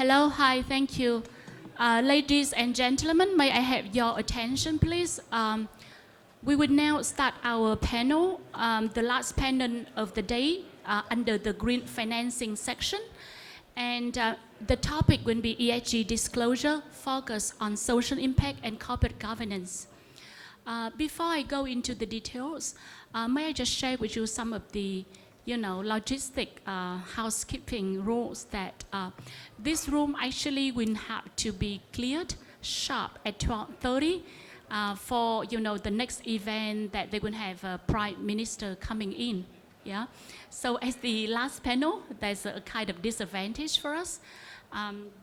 Hello, hi, thank you. Ladies and gentlemen, may I have your attention, please? We will now start our panel, the last panel of the day under the green financing section. And the topic will be ESG disclosure, focus on social impact and corporate governance. Before I go into the details, may I just share with you some of the logistic housekeeping rules that this room actually will have to be cleared sharp at 12:30 for the next event that they will have a Prime Minister coming in. Yeah. So as the last panel, there's a kind of disadvantage for us.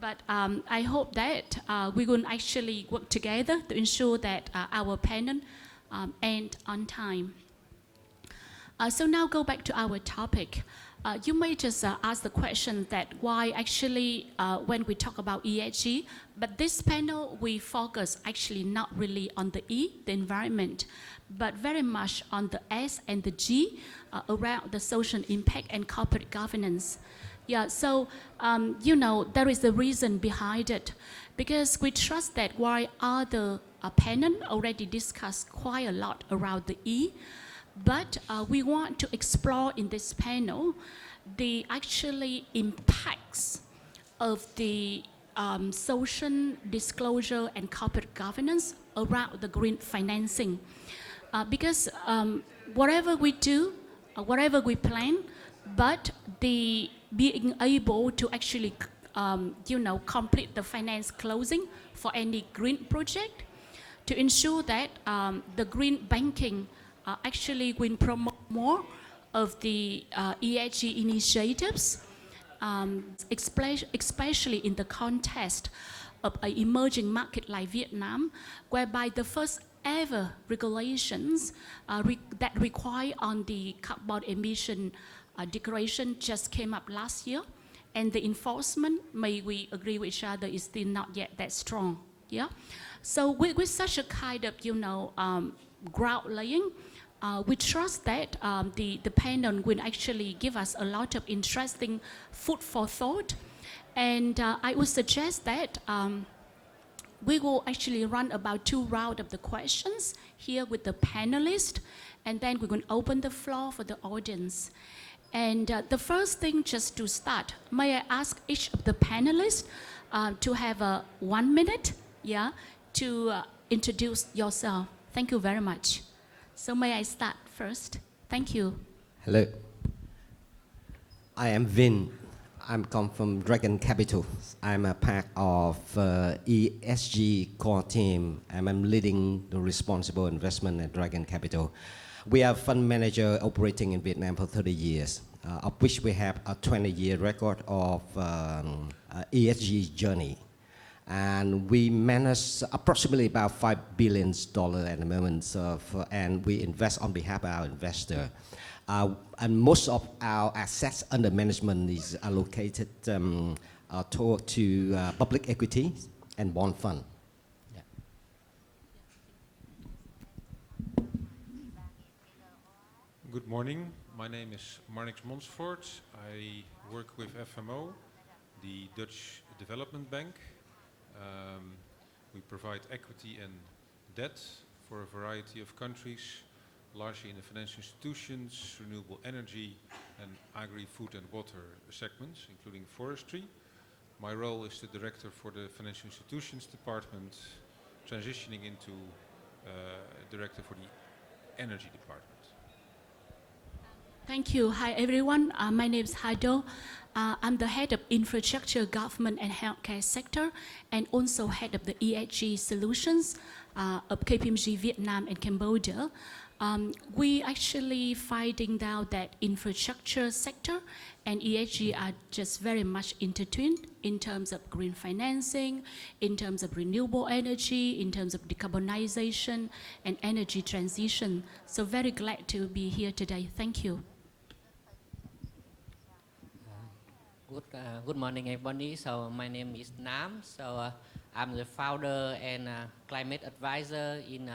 But I hope that we will actually work together to ensure that our panel end on time. So now go back to our topic. You may just ask the question that why actually when we talk about ESG, but this panel we focus actually not really on the E, the environment, but very much on the S and the G around the social impact and corporate governance. Yeah, so there is a reason behind it, because we trust that while other panel already discussed quite a lot around the E, but we want to explore in this panel the actually impacts of the social disclosure and corporate governance around the green financing. Because whatever we do, whatever we plan, but the being able to actually complete the finance closing for any green project to ensure that the green banking actually will promote more of the ESG initiatives, especially in the context of an emerging market like Vietnam, whereby the first ever regulations that require on the carbon emission declaration just came up last year, and the enforcement, may we agree with each other, is still not yet that strong. Yeah, so with such a kind of ground laying, we trust that the panel will actually give us a lot of interesting food for thought, and I would suggest that we will actually run about 2 rounds of the questions here with the panelists, and then we're going to open the floor for the audience. And the first thing, just to start, may I ask each of the panelists to have 1 minute, yeah, to introduce yourself. Thank you very much. So may I start first? Thank you. Hello. I am Vin. I'm come from Dragon Capital. I'm a part of ESG core team, and I'm leading the responsible investment at Dragon Capital. We are a fund manager operating in Vietnam for 30 years, of which we have a 20-year record of ESG journey. And we manage approximately about $5 billion at the moment, and we invest on behalf of our investor. And most of our assets under management is allocated to public equity and bond fund. Yeah. Good morning. My name is Marnix Monsvoort. I work with FMO, the Dutch Development Bank. We provide equity and debt for a variety of countries, largely in the financial institutions, renewable energy, and agri-food and water segments, including forestry. My role is the director for the financial institutions department, transitioning into director for the energy department. Thank you. Hi, everyone. My name is Haido. I'm the head of infrastructure, government, and healthcare sector, and also head of the ESG solutions of KPMG Vietnam and Cambodia. We actually finding out that infrastructure sector and ESG are just very much intertwined in terms of green financing, in terms of renewable energy, in terms of decarbonization and energy transition. So very glad to be here today. Thank you. Good morning, everybody. So my name is Nam. So I'm the founder and climate advisor in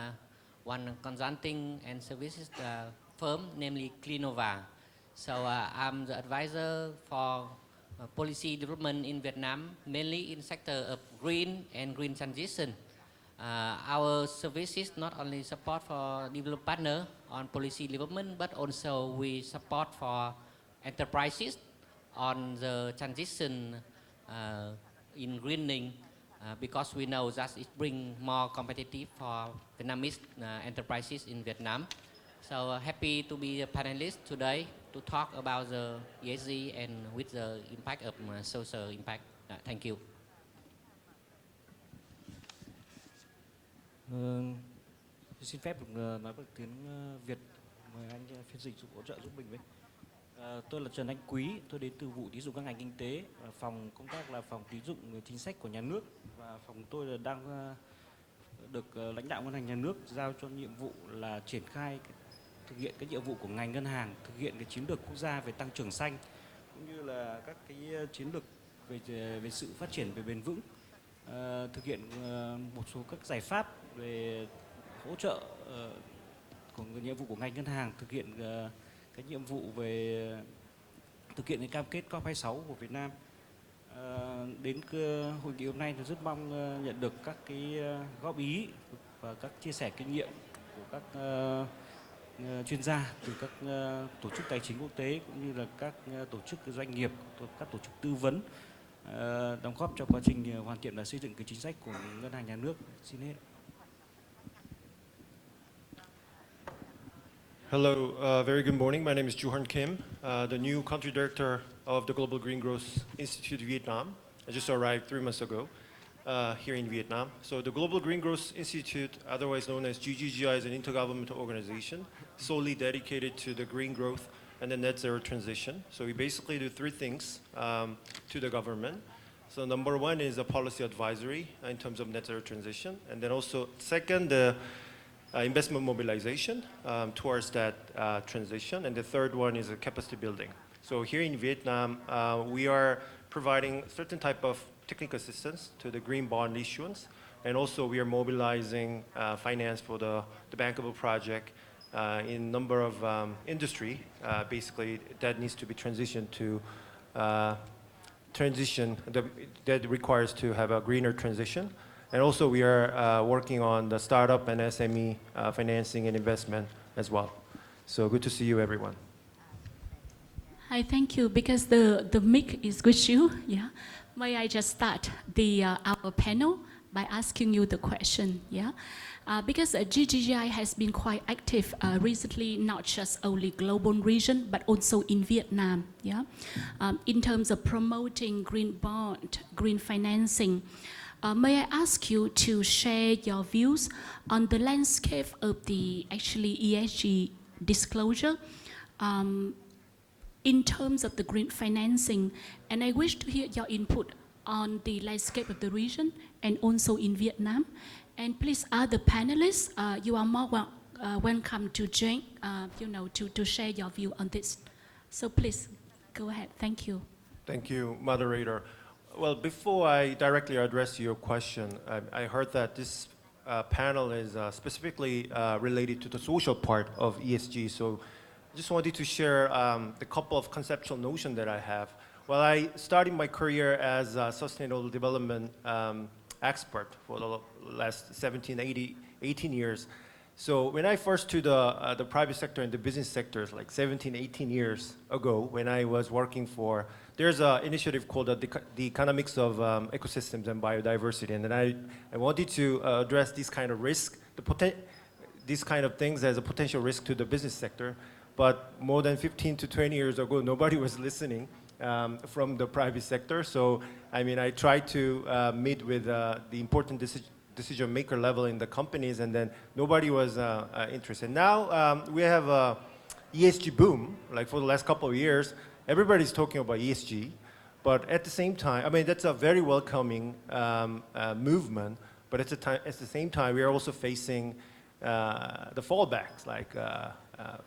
one consulting and services firm, namely Cleanova. So I'm the advisor for policy development in Vietnam, mainly in sector of green and green transition. Our services not only support for developed partner on policy development, but also we support for enterprises on the transition in greening, because we know that it brings more competitive for Vietnamese enterprises in Vietnam. So happy to be a panelist today to talk about the ESG and with the impact of social impact. Thank you. Xin phép được nói bằng tiếng Việt, mời anh phiên dịch hỗ trợ giúp mình với. Tôi là Trần Anh Quý, tôi đến từ vụ tín dụng các ngành kinh tế, phòng công tác là phòng tín dụng chính sách của nhà nước, và phòng tôi là đang được lãnh đạo ngân hàng nhà nước giao cho nhiệm vụ là triển khai thực hiện cái nhiệm vụ của ngành ngân hàng, thực hiện cái chiến lược quốc gia về tăng trưởng xanh, cũng như là các cái chiến lược về sự phát triển về bền vững, thực hiện một số các giải pháp về hỗ trợ của nhiệm vụ của ngành ngân hàng, thực hiện cái nhiệm vụ về thực hiện cái cam kết COP26 của Việt Nam. Đến hội nghị hôm nay tôi rất mong nhận được các cái góp ý và các chia sẻ kinh nghiệm của các chuyên gia từ các tổ chức tài chính quốc tế, cũng như là các tổ chức doanh nghiệp, các tổ chức tư vấn, đóng góp cho quá trình hoàn thiện và xây dựng cái chính sách của ngân hàng nhà nước. Xin hết. Hello, very good morning. My name is Juhan Kim, the new country director of the Global Green Growth Institute Vietnam. I just arrived 3 months ago here in Vietnam. So the Global Green Growth Institute, otherwise known as GGGI, is an intergovernmental organization solely dedicated to the green growth and the net zero transition. So we basically do 3 things to the government. So number 1 is a policy advisory in terms of net zero transition. And then also second, the investment mobilization towards that transition. And the third one is a capacity building. So here in Vietnam, we are providing certain type of technical assistance to the green bond issuance. And also we are mobilizing finance for the bankable project in number of industry, basically that needs to be transitioned to that requires to have a greener transition. And also we are working on the startup and SME financing and investment as well. So good to see you, everyone. Hi, thank you. Because the mic is with you, yeah. May I just start our panel by asking you the question, yeah? Because GGGI has been quite active recently, not just only global region, but also in Vietnam, yeah? In terms of promoting green bond, green financing. May I ask you to share your views on the landscape of the actually ESG disclosure in terms of the green financing? And I wish to hear your input on the landscape of the region and also in Vietnam. And please, other panelists, you are more welcome to join, to share your view on this. So please, go ahead. Thank you. Thank you, moderator. Well, before I directly address your question, I heard that this panel is specifically related to the social part of ESG. So I just wanted to share the couple of conceptual notions that I have. Well, I started my career as a sustainable development expert for the last 18 years. So when I first to the private sector and the business sectors, like 17, 18 years ago, when I was working for, there's an initiative called the Economics of Ecosystems and Biodiversity. And then I wanted to address this kind of risk, these kind of things as a potential risk to the business sector. But more than 15 to 20 years ago, nobody was listening from the private sector. So, I mean, I tried to meet with the important decision maker level in the companies, and then nobody was interested. Now we have a ESG boom, like for the last couple of years, everybody's talking about ESG, but at the same time, I mean, that's a very welcoming movement, but at the same time, we are also facing the fallbacks, like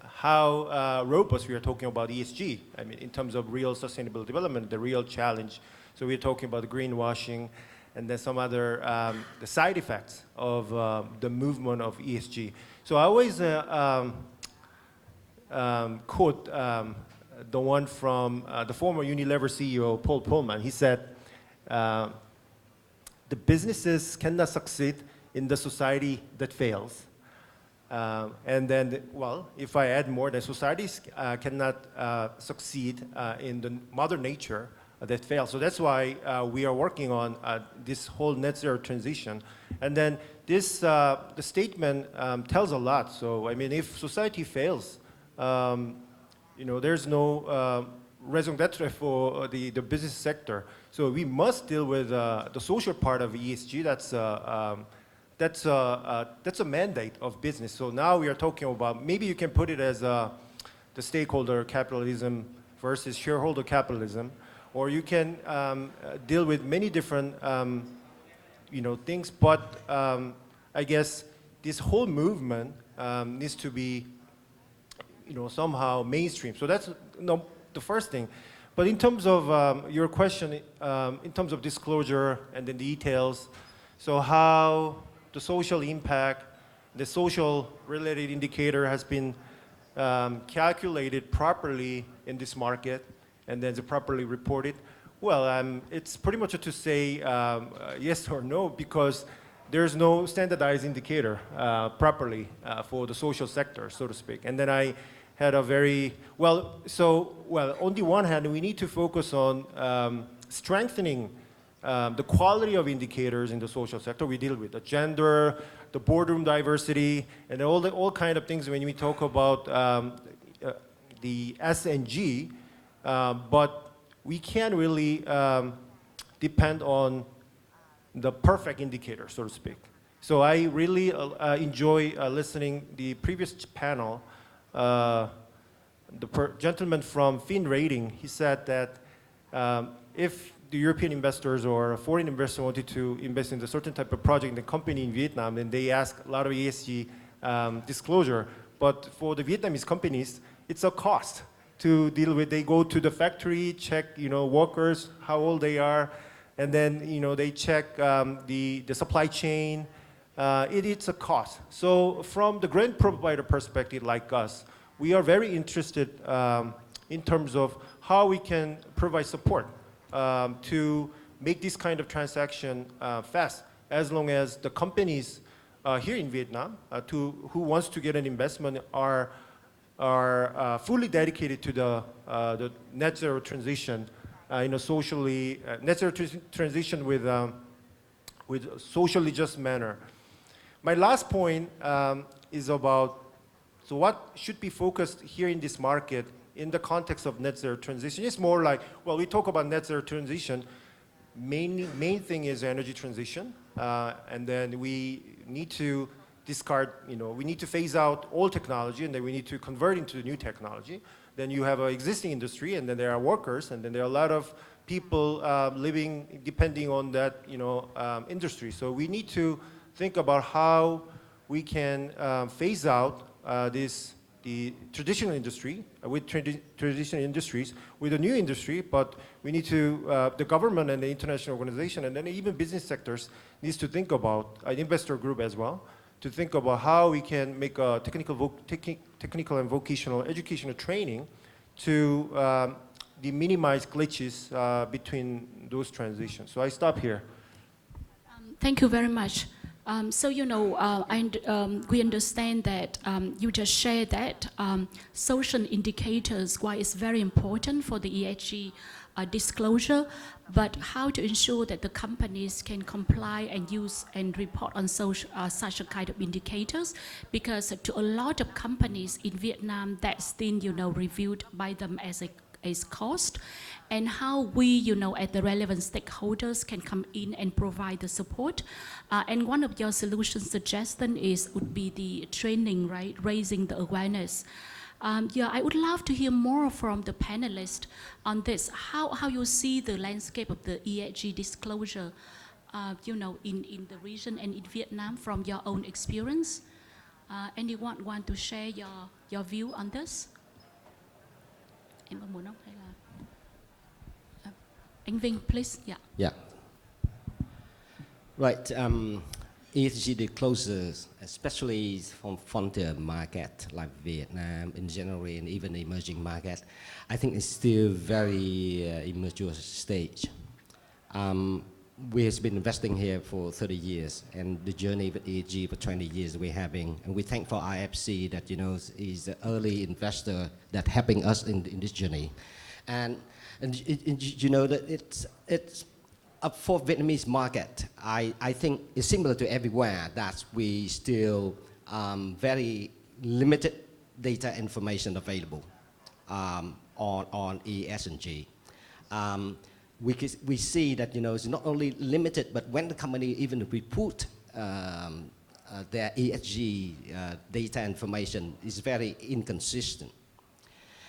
how robust we are talking about ESG. I mean, in terms of real sustainable development, the real challenge. So we're talking about greenwashing, and then some other the side effects of the movement of ESG. So I always quote the one from the former Unilever CEO, Paul Pullman. He said, the businesses cannot succeed in the society that fails. And then, well, if I add more, the societies cannot succeed in the mother nature that fails. So that's why we are working on this whole net zero transition. And then this, the statement tells a lot. So, I mean, if society fails, there's no raison d'etre for the business sector. So we must deal with the social part of ESG. That's a mandate of business. So now we are talking about, maybe you can put it as the stakeholder capitalism versus shareholder capitalism, or you can deal with many different things. But I guess this whole movement needs to be somehow mainstream. So that's the first thing. But in terms of your question, in terms of disclosure and the details, so how the social impact, the social related indicator has been calculated properly in this market and then properly reported. Well, it's pretty much to say yes or no, because there's no standardized indicator properly for the social sector, so to speak. And then I had a very, on the one hand, we need to focus on strengthening the quality of indicators in the social sector. We deal with the gender, the boardroom diversity, and all kind of things when we talk about the S and G, but we can't really depend on the perfect indicator, so to speak. So I really enjoy listening the previous panel. The gentleman from Fin Rating, he said that if the European investors or foreign investors wanted to invest in a certain type of project in the company in Vietnam, then they ask a lot of ESG disclosure. But for the Vietnamese companies, it's a cost to deal with. They go to the factory, check workers, how old they are, and then they check the supply chain. It's a cost. So from the grant provider perspective, like us, we are very interested in terms of how we can provide support to make this kind of transaction fast, as long as the companies here in Vietnam who wants to get an investment are fully dedicated to the net zero transition in a socially net zero transition with socially just manner. My last point is about what should be focused here in this market in the context of net zero transition. It's more like, well, we talk about net zero transition. Main thing is energy transition, and then we need to discard. We need to phase out old technology, and then we need to convert into the new technology. Then you have an existing industry, and then there are workers, and then there are a lot of people living depending on that industry. So we need to think about how we can phase out the traditional industry with traditional industries with a new industry, but we need to, the government and the international organization and then even business sectors needs to think about, an investor group as well, to think about how we can make a technical and vocational educational training to minimize glitches between those transitions. So I stop here. Thank you very much. We understand that you just shared that social indicators, why it's very important for the ESG disclosure, but how to ensure that the companies can comply and use and report on such a kind of indicators, because to a lot of companies in Vietnam, that's still, reviewed by them as cost, and how we, at the relevant stakeholders can come in and provide the support. And one of your solution suggestions would be the training, right? Raising the awareness. I would love to hear more from the panelists on this. How you see the landscape of the ESG disclosure, in the region and in Vietnam from your own experience. Anyone want to share your view on this? Em có muốn không hay là anh Vinh, please. Yeah. Yeah. Right. ESG disclosures, especially from frontier market like Vietnam in general and even emerging market, I think it's still very immature stage. We have been investing here for 30 years, and the journey with ESG for 20 years we're having, and we thank for IFC that is the early investor that helping us in this journey, and that it's for Vietnamese market. I think it's similar to everywhere that we still very limited data information available on ESG. We see that it's not only limited, but when the company even report their ESG data information is very inconsistent.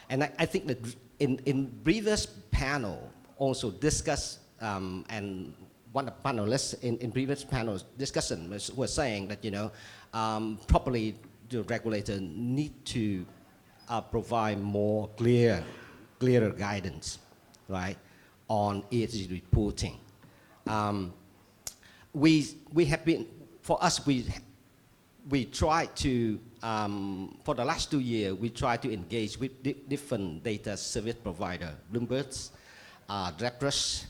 And I think that in previous panel also discussed, and one of the panelists in previous panels discussion was saying that probably the regulator need to provide more clearer guidance, right, on ESG reporting. We have been, for us, we try to, for the last 2 years, we try to engage with different data service provider, Bloomberg, Drepres,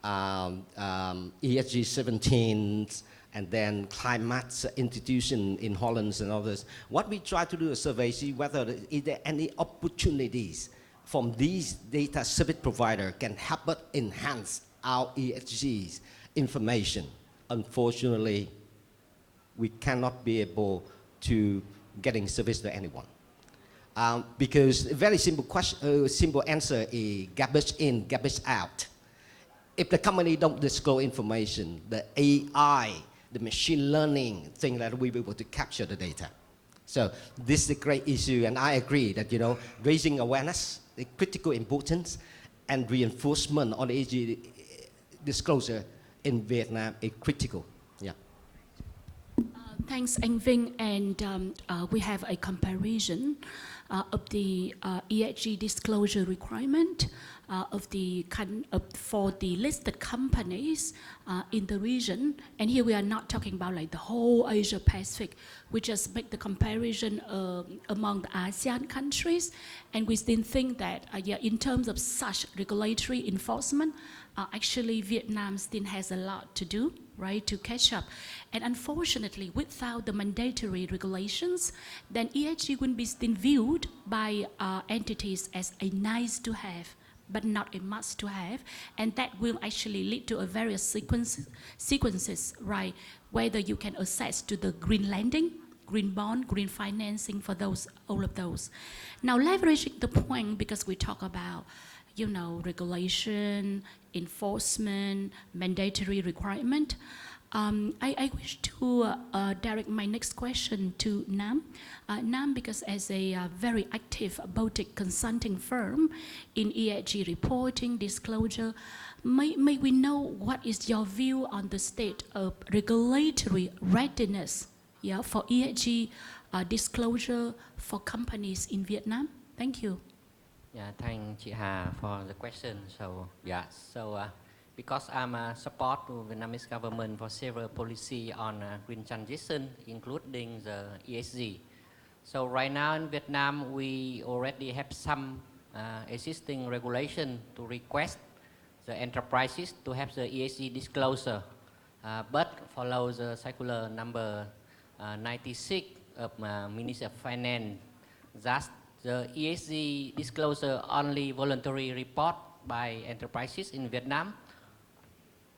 ESG 17, and then climate institution in Holland and others. What we try to do is survey, see whether is there any opportunities from these data service provider can help us enhance our ESG information. Unfortunately, we cannot be able to getting service to anyone. Because a very simple question, simple answer is garbage in, garbage out. If the company don't disclose information, the AI, the machine learning thing that we will be able to capture the data. So this is a great issue, and I agree that raising awareness, the critical importance, and reinforcement on ESG disclosure in Vietnam is critical. Yeah. Thanks, Anh Vinh. And we have a comparison of the ESG disclosure requirement for the listed companies in the region. And here we are not talking about like the whole Asia Pacific. We just make the comparison among the ASEAN countries. And we still think that in terms of such regulatory enforcement, actually Vietnam still has a lot to do, right, to catch up. And unfortunately, without the mandatory regulations, then ESG will be still viewed by entities as a nice to have, but not a must to have. And that will actually lead to a various sequences, right, whether you can access to the green lending, green bond, green financing for those, all of those. Now, leveraging the point, because we talk about regulation, enforcement, mandatory requirement. I wish to direct my next question to Nam. Nam, because as a very active boutique consulting firm in ESG reporting, disclosure, may we know what is your view on the state of regulatory readiness for ESG disclosure for companies in Vietnam? Thank you. Yeah, thank chị Hà for the question. So because I'm a support to Vietnamese government for several policy on green transition, including the ESG. So right now in Vietnam, we already have some existing regulation to request the enterprises to have the ESG disclosure, but follow the circular number 96 of Ministry of Finance. That the ESG disclosure only voluntary report by enterprises in Vietnam,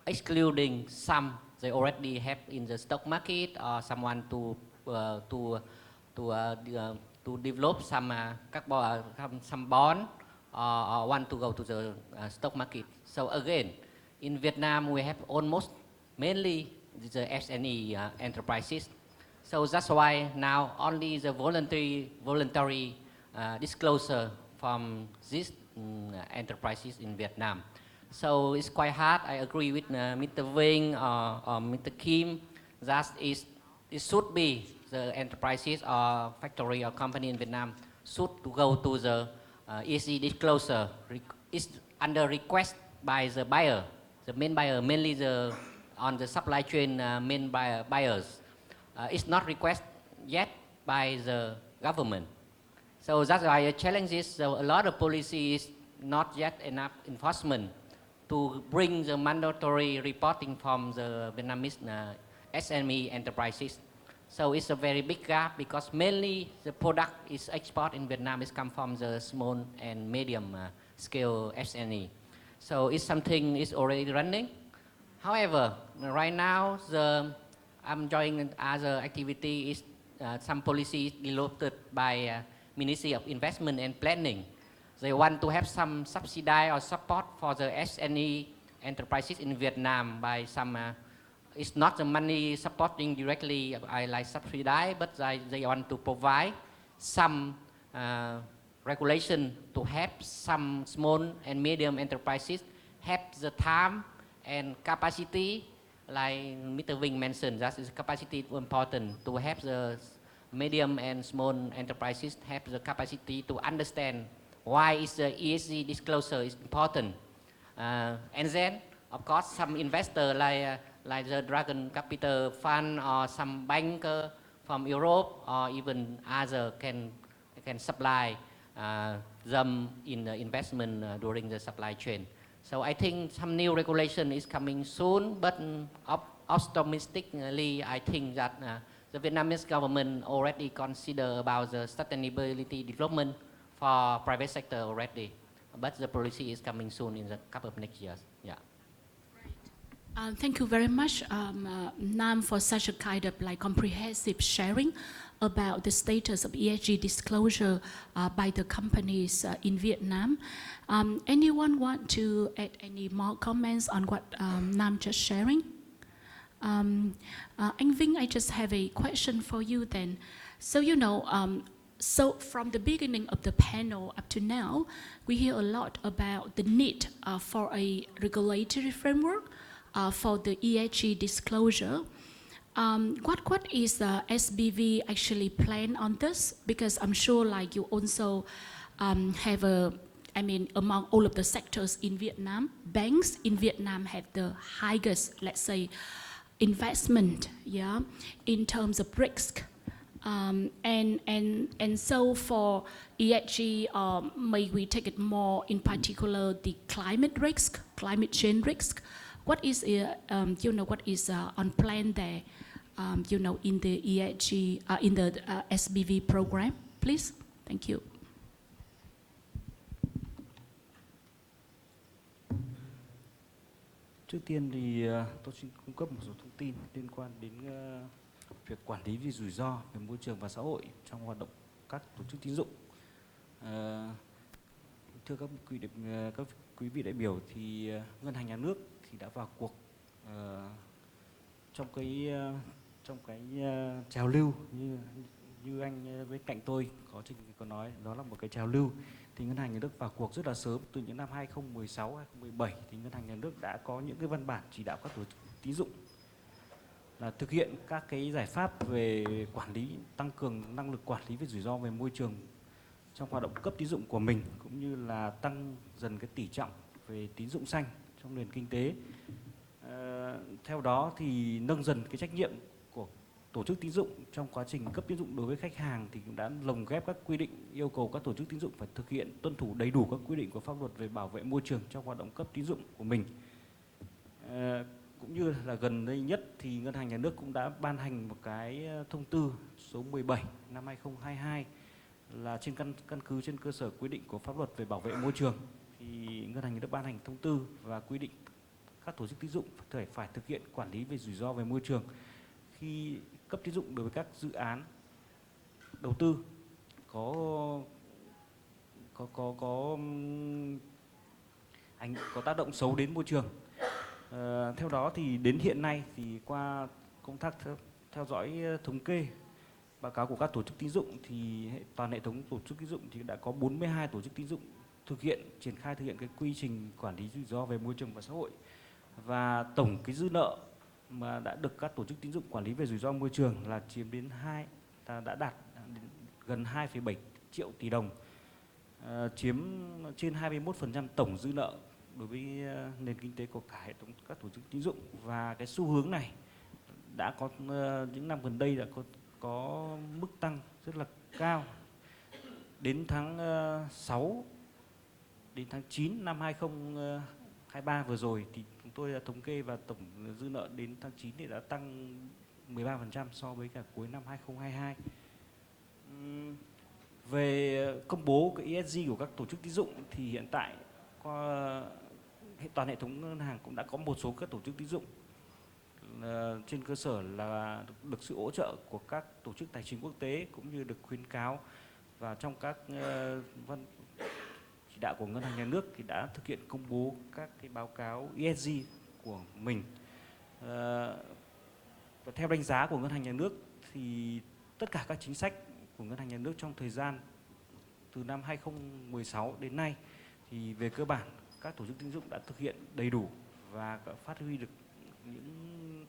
excluding some they already have in the stock market or someone to develop some some bond or want to go to the stock market. So again, in Vietnam we have almost mainly the SME enterprises. So that's why now only the voluntary disclosure from these enterprises in Vietnam. So it's quite hard. I agree with Mr. Vinh or Mr. Kim that it should be the enterprises or factory or company in Vietnam should to go to the ESG disclosure. It's under request by the buyer, the main buyer, mainly on the supply chain main buyers it's not requested yet by the government. So that's why the challenge is so a lot of policy is not yet enough enforcement to bring the mandatory reporting from the Vietnamese SME enterprises. So it's a very big gap because mainly the product is export in Vietnam is come from the small and medium scale SME. So it's something is already running. However, right now I'm joining other activity is some policy developed by Ministry of Investment and Planning. They want to have some subsidy or support for the SME enterprises in Vietnam by some. It's not the money supporting directly like subsidy, but they want to provide some regulation to help some small and medium enterprises have the time and capacity, like Mr. Vinh mentioned, that is capacity important to have the medium and small enterprises have the capacity to understand why is the ESG disclosure is important. And then, of course, some investor like the Dragon Capital Fund or some banker from Europe or even other can supply them in the investment during the supply chain. So I think some new regulation is coming soon, but optimistically, I think that the Vietnamese government already consider about the sustainability development for private sector already, but the policy is coming soon in the couple of next years. Yeah. Thank you very much, Nam, for such a kind of like comprehensive sharing about the status of ESG disclosure by the companies in Vietnam. Anyone want to add any more comments on what Nam just sharing? Anh Vinh, I just have a question for you then. So so from the beginning of the panel up to now, we hear a lot about the need for a regulatory framework for the ESG disclosure. What is the SBV actually plan on this? Because I'm sure like you also have among all of the sectors in Vietnam, banks in Vietnam have the highest, let's say, investment, in terms of risk. And so for ESG, may we take it more in particular the climate risk, climate change risk? What is what is on plan there, in the ESG, in the SBV program, please? Thank you. Trước tiên thì tôi xin cung cấp một số thông tin liên quan đến việc quản lý về rủi ro về môi trường và xã hội trong hoạt động các tổ chức tín dụng. Thưa các quý vị đại biểu, thì Ngân hàng Nhà nước thì đã vào cuộc trong cái trào lưu như anh bên cạnh tôi có nói, đó là một cái trào lưu. Thì Ngân hàng Nhà nước vào cuộc rất là sớm, từ những năm 2016, 2017 thì Ngân hàng Nhà nước đã có những cái văn bản chỉ đạo các tổ chức tín dụng là thực hiện các cái giải pháp về quản lý, tăng cường năng lực quản lý về rủi ro về môi trường trong hoạt động cấp tín dụng của mình, cũng như là tăng dần cái tỷ trọng về tín dụng xanh trong nền kinh tế. Theo đó thì nâng dần cái trách nhiệm của tổ chức tín dụng trong quá trình cấp tín dụng đối với khách hàng, thì cũng đã lồng ghép các quy định yêu cầu các tổ chức tín dụng phải thực hiện tuân thủ đầy đủ các quy định của pháp luật về bảo vệ môi trường trong hoạt động cấp tín dụng của mình. Cũng như là gần đây nhất thì Ngân hàng Nhà nước cũng đã ban hành một cái thông tư số 17 năm 2022 là căn cứ trên cơ sở quy định của pháp luật về bảo vệ môi trường, thì Ngân hàng Nhà nước ban hành thông tư và quy định các tổ chức tín dụng phải thực hiện quản lý về rủi ro về môi trường khi cấp tín dụng đối với các dự án đầu tư có tác động xấu đến môi trường. Theo đó thì đến hiện nay thì qua công tác theo dõi thống kê báo cáo của các tổ chức tín dụng, thì toàn hệ thống tổ chức tín dụng thì đã có 42 tổ chức tín dụng triển khai thực hiện cái quy trình quản lý rủi ro về môi trường và xã hội, và tổng cái dư nợ mà đã được các tổ chức tín dụng quản lý về rủi ro môi trường là chiếm đến đã đạt gần 2,7 triệu tỷ đồng, chiếm trên 21% tổng dư nợ đối với nền kinh tế của cả hệ thống các tổ chức tín dụng. Và cái xu hướng này đã có những năm gần đây đã có mức tăng rất là cao. Đến tháng 6 đến tháng 9 năm 2023 vừa rồi thì chúng tôi đã thống kê và tổng dư nợ đến tháng 9 thì đã tăng 13% so với cả cuối năm 2022. Về công bố cái ESG của các tổ chức tín dụng thì hiện tại toàn hệ thống ngân hàng cũng đã có một số các tổ chức tín dụng trên cơ sở là được sự hỗ trợ của các tổ chức tài chính quốc tế cũng như được khuyến cáo, và trong các văn chỉ đạo của ngân hàng nhà nước thì đã thực hiện công bố các cái báo cáo ESG của mình. Và theo đánh giá của ngân hàng nhà nước thì tất cả các chính sách của ngân hàng nhà nước trong thời gian từ năm 2016 đến nay thì về cơ bản các tổ chức tín dụng đã thực hiện đầy đủ và phát huy được những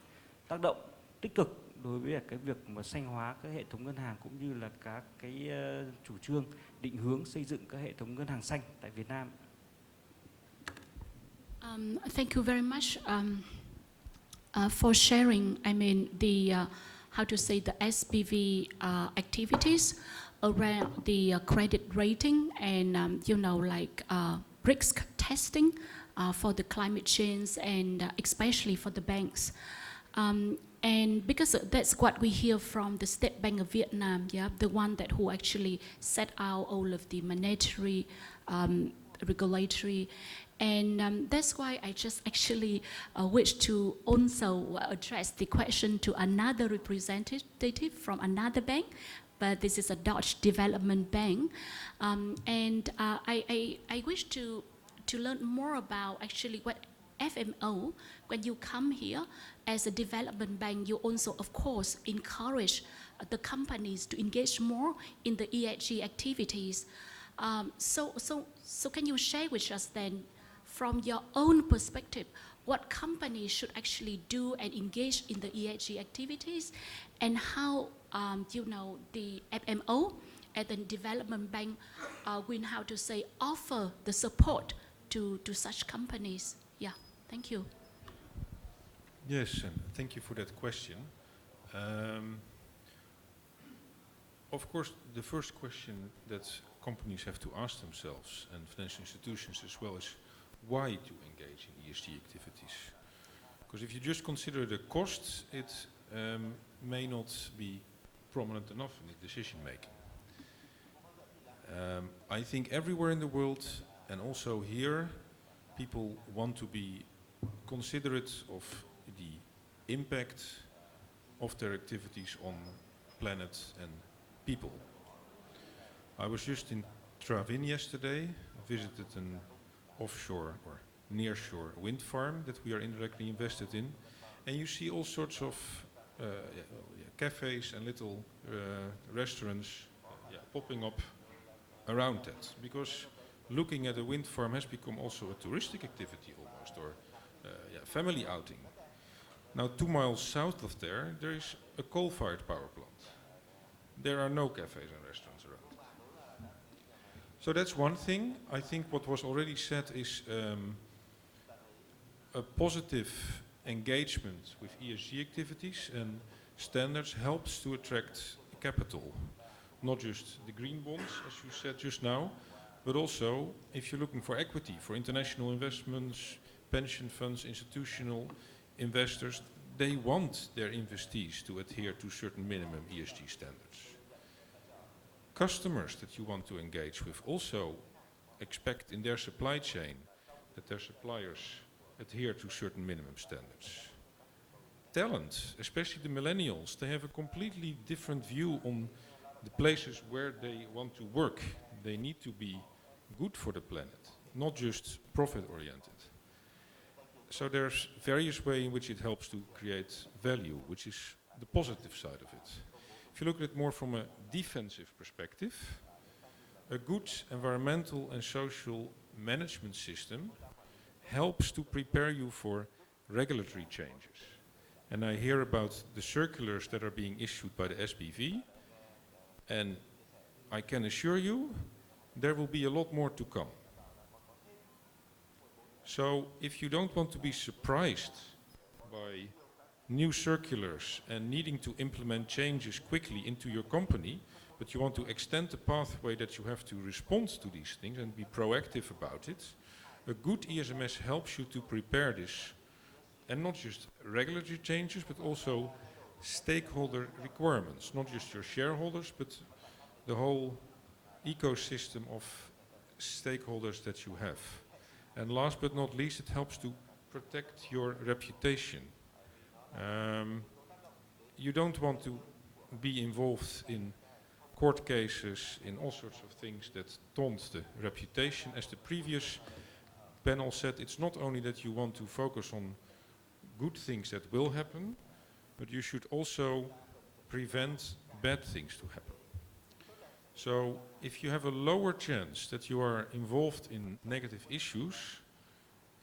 tác động tích cực đối với cái việc mà xanh hóa các hệ thống ngân hàng cũng như là các cái chủ trương định hướng xây dựng các hệ thống ngân hàng xanh tại Việt Nam. Thank you very much for sharing. I mean the how to say the SPV activities around the credit rating and like risk testing for the climate change and especially for the banks. And because that's what we hear from the State Bank of Vietnam, yeah, the one that who actually set out all of the monetary, regulatory, and that's why I just actually wish to also address the question to another representative from another bank, but this is a Dutch development bank, and I wish to learn more about actually what FMO, when you come here as a development bank, you also, of course, encourage the companies to engage more in the ESG activities. So can you share with us then, from your own perspective, what companies should actually do and engage in the ESG activities, and how the FMO and the development bank will, how to say, offer the support to such companies? Yeah, thank you. Yes, and thank you for that question. Of course, the first question that companies have to ask themselves, and financial institutions as well, is why to engage in ESG activities. Because if you just consider the costs, it may not be prominent enough in the decision making. I think everywhere in the world, and also here, people want to be considerate of the impact of their activities on planet and people. I was just in Travin yesterday, visited an offshore or nearshore wind farm that we are indirectly invested in, and you see all sorts of cafes and little restaurants popping up around that, because looking at a wind farm has become also a touristic activity almost, or family outing. Now 2 miles south of there is a coal-fired power plant. There are no cafes and restaurants around. So that's one thing. I think what was already said is a positive engagement with ESG activities and standards helps to attract capital. Not just the green bonds, as you said just now, but also if you're looking for equity, for international investments, pension funds, institutional investors, they want their investees to adhere to certain minimum ESG standards. Customers that you want to engage with also expect in their supply chain that their suppliers adhere to certain minimum standards. Talent, especially the millennials, they have a completely different view on the places where they want to work. They need to be good for the planet, not just profit-oriented. So there's various ways in which it helps to create value, which is the positive side of it. If you look at it more from a defensive perspective, a good environmental and social management system helps to prepare you for regulatory changes. And I hear about the circulars that are being issued by the SBV, and I can assure you there will be a lot more to come. So if you don't want to be surprised by new circulars and needing to implement changes quickly into your company, but you want to extend the pathway that you have to respond to these things and be proactive about it, a good ESMS helps you to prepare this. And not just regulatory changes, but also stakeholder requirements, not just your shareholders, but the whole ecosystem of stakeholders that you have. And last but not least, it helps to protect your reputation. You don't want to be involved in court cases, in all sorts of things that taunt the reputation. As the previous panel said, it's not only that you want to focus on good things that will happen, but you should also prevent bad things to happen. So if you have a lower chance that you are involved in negative issues,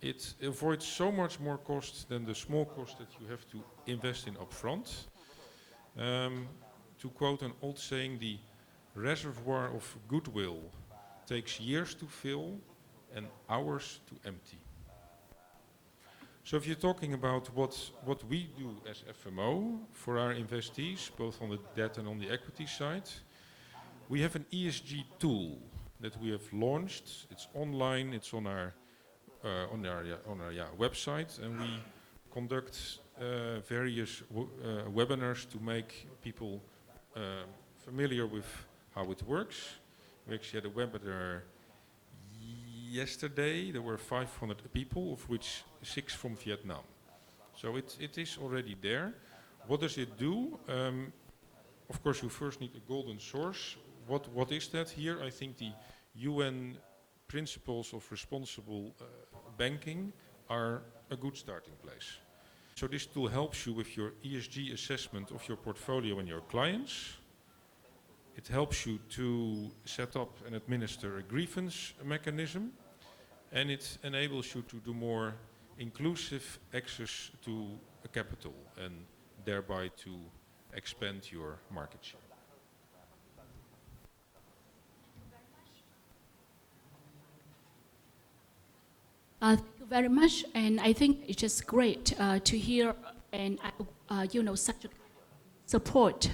it avoids so much more cost than the small cost that you have to invest in upfront. To quote an old saying, the reservoir of goodwill takes years to fill and hours to empty. So if you're talking about what we do as FMO for our investees, both on the debt and on the equity side, we have an ESG tool that we have launched. It's online, it's on our website, and we conduct various webinars to make people familiar with how it works. We actually had a webinar yesterday. There were 500 people, of which 6 from Vietnam. So it is already there. What does it do? Of course, you first need a golden source. What is that here? I think the UN principles of responsible banking are a good starting place. So this tool helps you with your ESG assessment of your portfolio and your clients. It helps you to set up and administer a grievance mechanism, and it enables you to do more inclusive access to a capital and thereby to expand your market share. Thank you very much, and I think it's just great to hear and such a support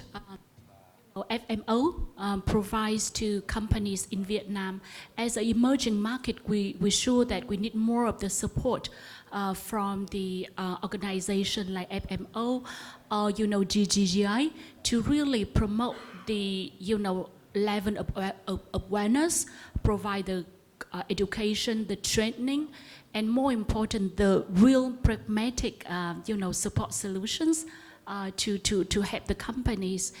FMO provides to companies in Vietnam. As an emerging market, we're sure that we need more of the support from the organization like FMO or GGGI to really promote the level of awareness, provide the education, the training, and more important, the real pragmatic support solutions to help the companies.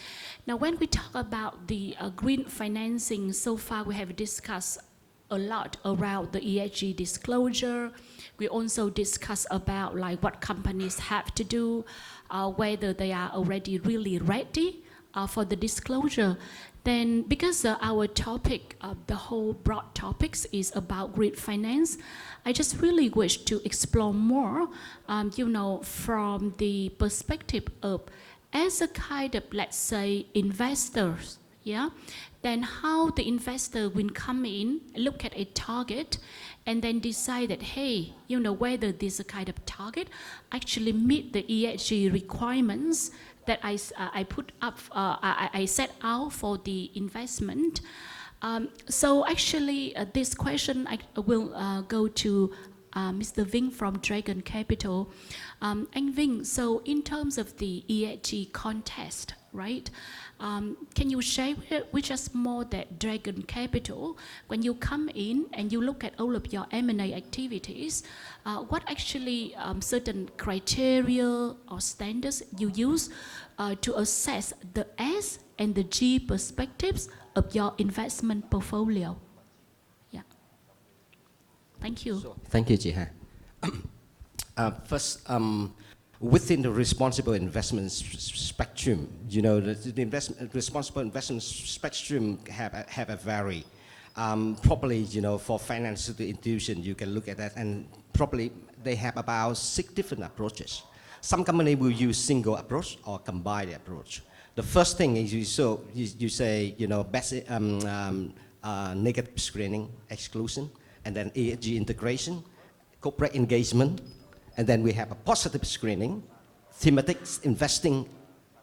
Now, when we talk about the green financing, so far we have discussed a lot around the ESG disclosure. We also discuss about like what companies have to do, whether they are already really ready for the disclosure. Then, because our topic, the whole broad topics is about green finance, I just really wish to explore more, from the perspective of as a kind of, let's say, investors, yeah? Then how the investor will come in, look at a target, and then decide that, hey, whether this kind of target actually meet the ESG requirements that I put up, I set out for the investment. So actually, this question I will go to Mr. Vinh from Dragon Capital. And Vinh, so in terms of the ESG contest, right? Can you share with us more that Dragon Capital, when you come in and you look at all of your M&A activities, what actually certain criteria or standards you use to assess the S and the G perspectives of your investment portfolio? Yeah. Thank you. So, thank you, Jiha. First, within the responsible investment spectrum, the responsible investment spectrum have a vary. Probably, for financial institutions, you can look at that, and probably they have about 6 different approaches. Some company will use single approach or combined approach. The first thing is you say, basic, negative screening, exclusion, and then ESG integration, corporate engagement, and then we have a positive screening, thematic investing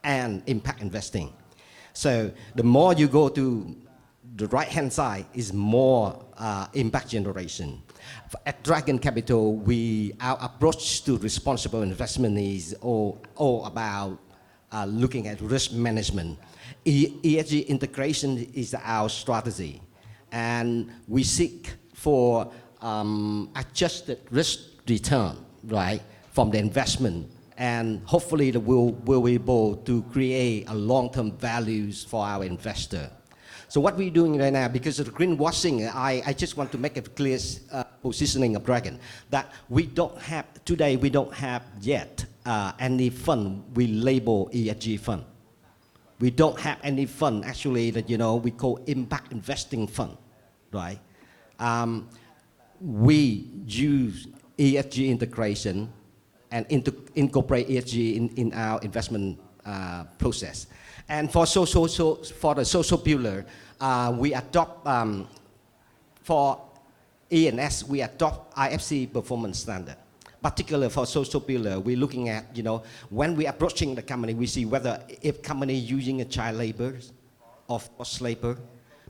and impact investing. So the more you go to the right-hand side is more impact generation. At Dragon Capital, our approach to responsible investment is all about looking at risk management. ESG integration is our strategy, and we seek for adjusted risk return, right, from the investment, and hopefully we'll be able to create a long-term values for our investor. So what we're doing right now, because of the greenwashing, I just want to make a clear positioning of Dragon, that today we don't have yet any fund we label ESG fund. We don't have any fund actually that, we call impact investing fund, right? We use ESG integration and incorporate ESG in our investment process. And for the social pillar, we adopt, for E&S, we adopt IFC performance standard. Particularly for social pillar, we're looking at, when we're approaching the company, we see whether if company using a child labor or forced labor,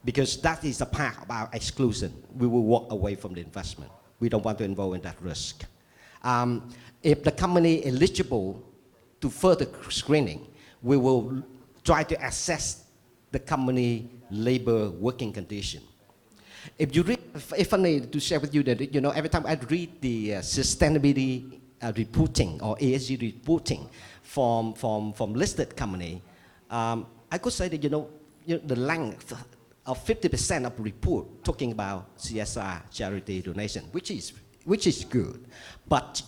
because that is a part of our exclusion. We will walk away from the investment. We don't want to involve in that risk. If the company is eligible to further screening, we will try to assess the company labor working condition. If you read, if I need to share with you that, every time I read the sustainability reporting or ESG reporting from listed company, I could say that, the length of 50% of report talking about CSR, charity donation, which is good. But,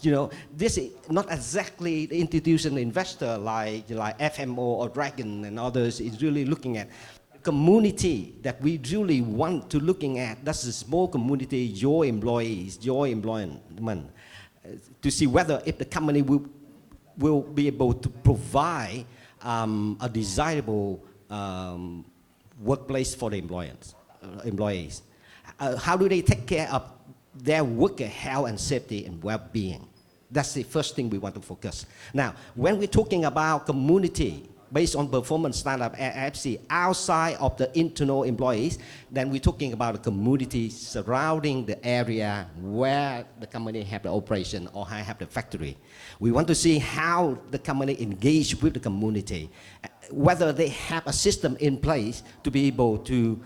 this is not exactly the institutional investor like FMO or Dragon and others is really looking at community that we really want to looking at. That's a small community, your employees, your employment, to see whether if the company will be able to provide a desirable workplace for the employees. How do they take care of their worker health and safety and well-being? That's the first thing we want to focus. Now, when we're talking about community based on performance standard at FC outside of the internal employees, then we're talking about the community surrounding the area where the company have the operation or have the factory. We want to see how the company engage with the community, whether they have a system in place to be able to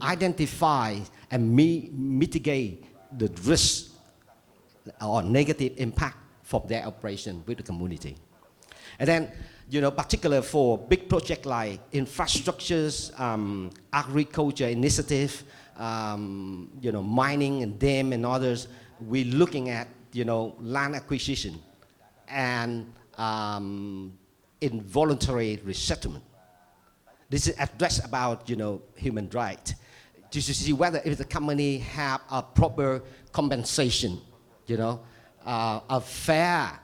identify and mitigate the risk or negative impact from their operation with the community. And then, particular for big projects like infrastructures, agriculture initiative, mining and dam and others, we're looking at, land acquisition and involuntary resettlement. This is addressed about, human rights, to see whether if the company have a proper compensation, a fair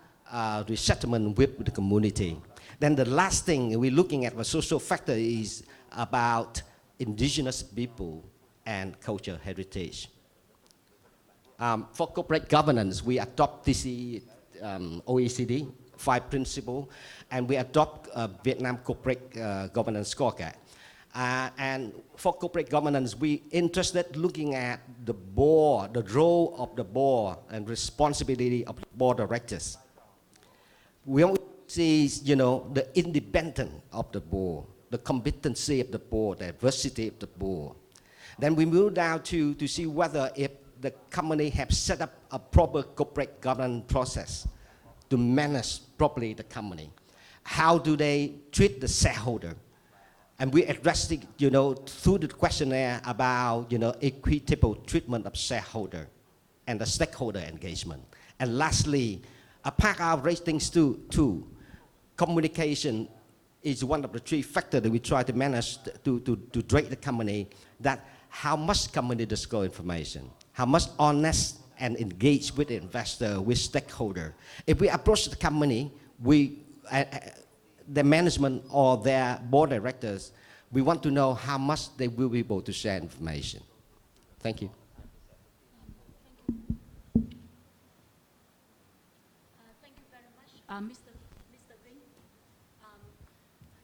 resettlement with the community. Then the last thing we're looking at, the social factor, is about indigenous people and cultural heritage. For corporate governance, we adopt this OECD 5 principles, and we adopt Vietnam corporate governance scorecard. And for corporate governance, we interested looking at the board, the role of the board and responsibility of the board directors. We see, the independence of the board, the competency of the board, the diversity of the board. Then we move down to see whether if the company have set up a proper corporate governance process to manage properly the company. How do they treat the shareholder? And we addressed it, through the questionnaire about, equitable treatment of shareholder and the stakeholder engagement. And lastly, a part of ratings too, communication is one of the 3 factors that we try to manage to rate the company, that how much company disclose information, how much honest and engaged with the investor, with stakeholder. If we approach the company, the management or their board directors, we want to know how much they will be able to share information. Thank you. Thank you very much, Mr. Vinh.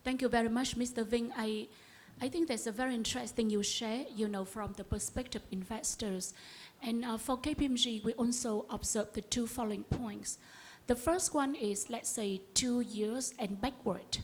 Thank you very much, Mr. Vinh. I think that's a very interesting you share, from the perspective of investors. And for KPMG, we also observe the two following points. The first one is, let's say, 2 years and backward.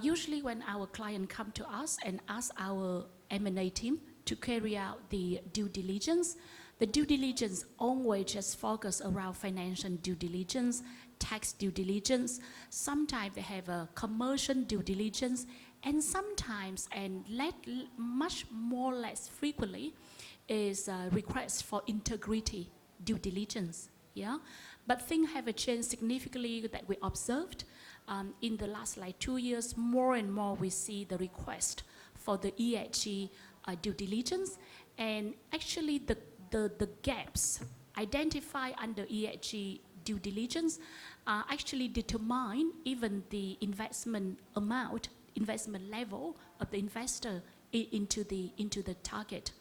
Usually when our client come to us and ask our M&A team to carry out the due diligence, the due diligence always just focus around financial due diligence, tax due diligence. Sometimes they have a commercial due diligence, and sometimes, and much more less frequently, is a request for integrity due diligence. Yeah, but things have changed significantly that we observed in the last 2 years. More and more we see the request for the ESG due diligence, and actually the gaps identified under ESG due diligence actually determine even the investment amount, investment level of the investor into the target.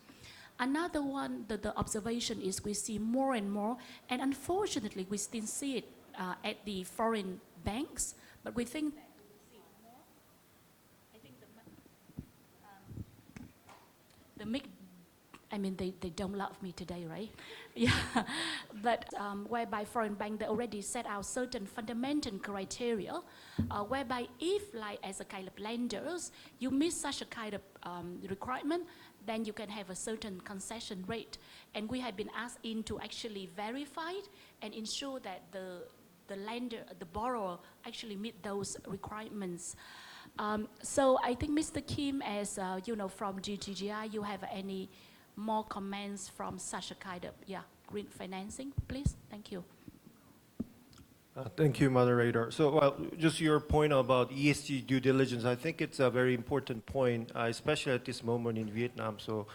Another one, the observation is we see more and more, and unfortunately we still see it at the foreign banks, but we think that we see it more. I think they don't love me today, right? Yeah, but whereby foreign bank, they already set out certain fundamental criteria, whereby if as a kind of lenders, you meet such a kind of requirement, then you can have a certain concession rate. And we have been asked in to actually verify it and ensure that the lender, the borrower actually meet those requirements. So I think Mr. Kim, as from GGGI, you have any more comments from such a kind of green financing, please? Thank you. Thank you, moderator. So, just your point about ESG due diligence, I think it's a very important point, especially at this moment in Vietnam. So,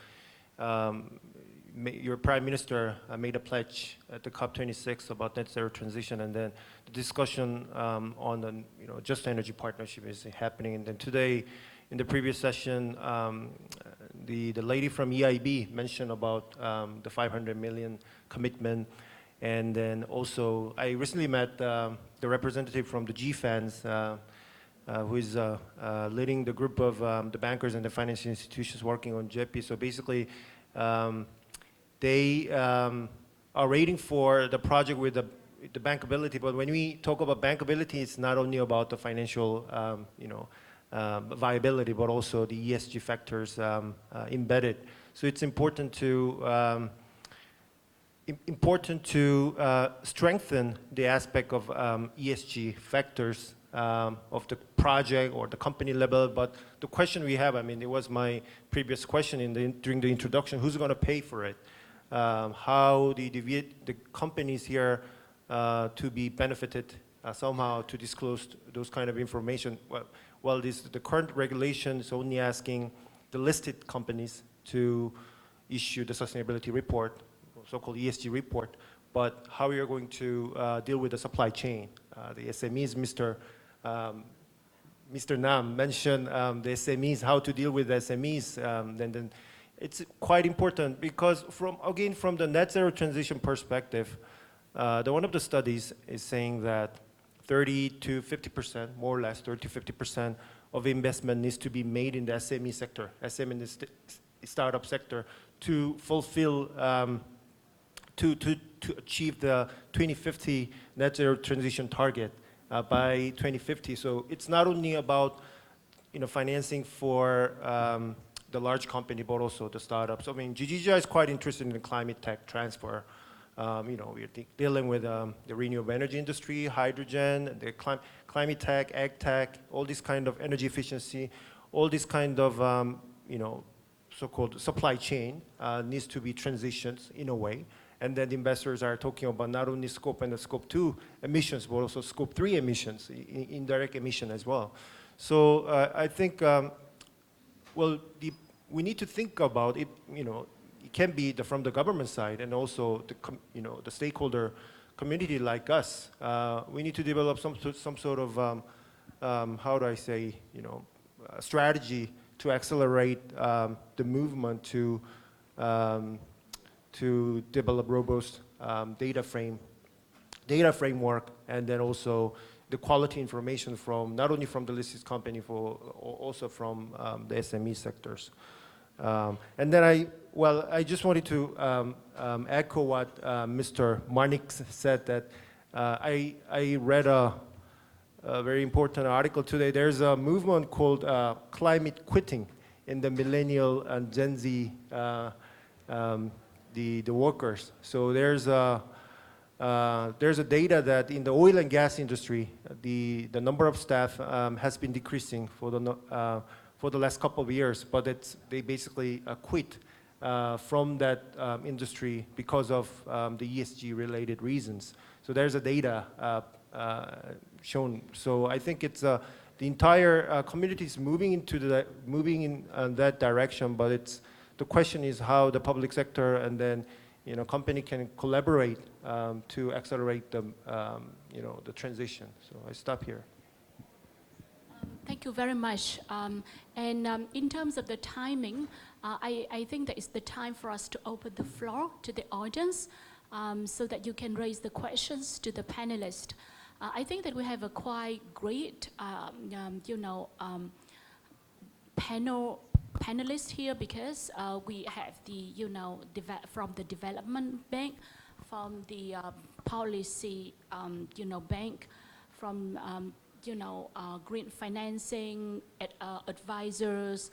your Prime Minister made a pledge at the COP26 about net zero transition, and then the discussion on the just energy partnership is happening. And then today, in the previous session, the lady from EIB mentioned about the 500 million commitment. And then also, I recently met the representative from the GFANZ, who is leading the group of the bankers and the financial institutions working on JEPI. So basically, they are waiting for the project with the bankability. But when we talk about bankability, it's not only about the financial, viability, but also the ESG factors embedded. So it's important to strengthen the aspect of ESG factors of the project or the company level. But the question we have, it was my previous question during the introduction, who's going to pay for it? How the companies here to be benefited somehow to disclose those kind of information? Well, the current regulation is only asking the listed companies to issue the sustainability report, so-called ESG report, but how we are going to deal with the supply chain. The SMEs, Mr. Nam mentioned the SMEs, how to deal with the SMEs. Then it's quite important because from the net zero transition perspective, one of the studies is saying that 30 to 50%, more or less 30 to 50% of investment needs to be made in the SME sector, SME in the startup sector, to fulfill to achieve the 2050 net zero transition target by 2050. So it's not only about financing for the large company, but also the startups. GGGI is quite interested in the climate tech transfer. We're dealing with the renewable energy industry, hydrogen, the climate tech, ag tech, all this kind of energy efficiency, all this kind of so-called supply chain needs to be transitioned in a way. And then the investors are talking about not only scope and the scope 2 emissions, but also scope 3 emissions, indirect emission as well. So I think, we need to think about it, it can be from the government side and also the stakeholder community like us. We need to develop some sort of, how do I say, strategy to accelerate the movement to develop robust data framework, and then also the quality information from not only from the listed company, also from the SME sectors. And then I just wanted to echo what Mr. Marnik said, that I read a very important article today. There's a movement called climate quitting in the millennial and Gen Z, the workers. So there's a data that in the oil and gas industry, the number of staff has been decreasing for the last couple of years, but they basically quit from that industry because of the ESG related reasons. So there's a data shown. So I think it's the entire community is moving in that direction, but the question is how the public sector and then company can collaborate to accelerate the transition. So I stop here. Thank you very much. In terms of the timing, I think that it's the time for us to open the floor to the audience so that you can raise the questions to the panelists. I think that we have a quite great, panelists here because we have from the development bank, from the policy, bank, from green financing, advisors,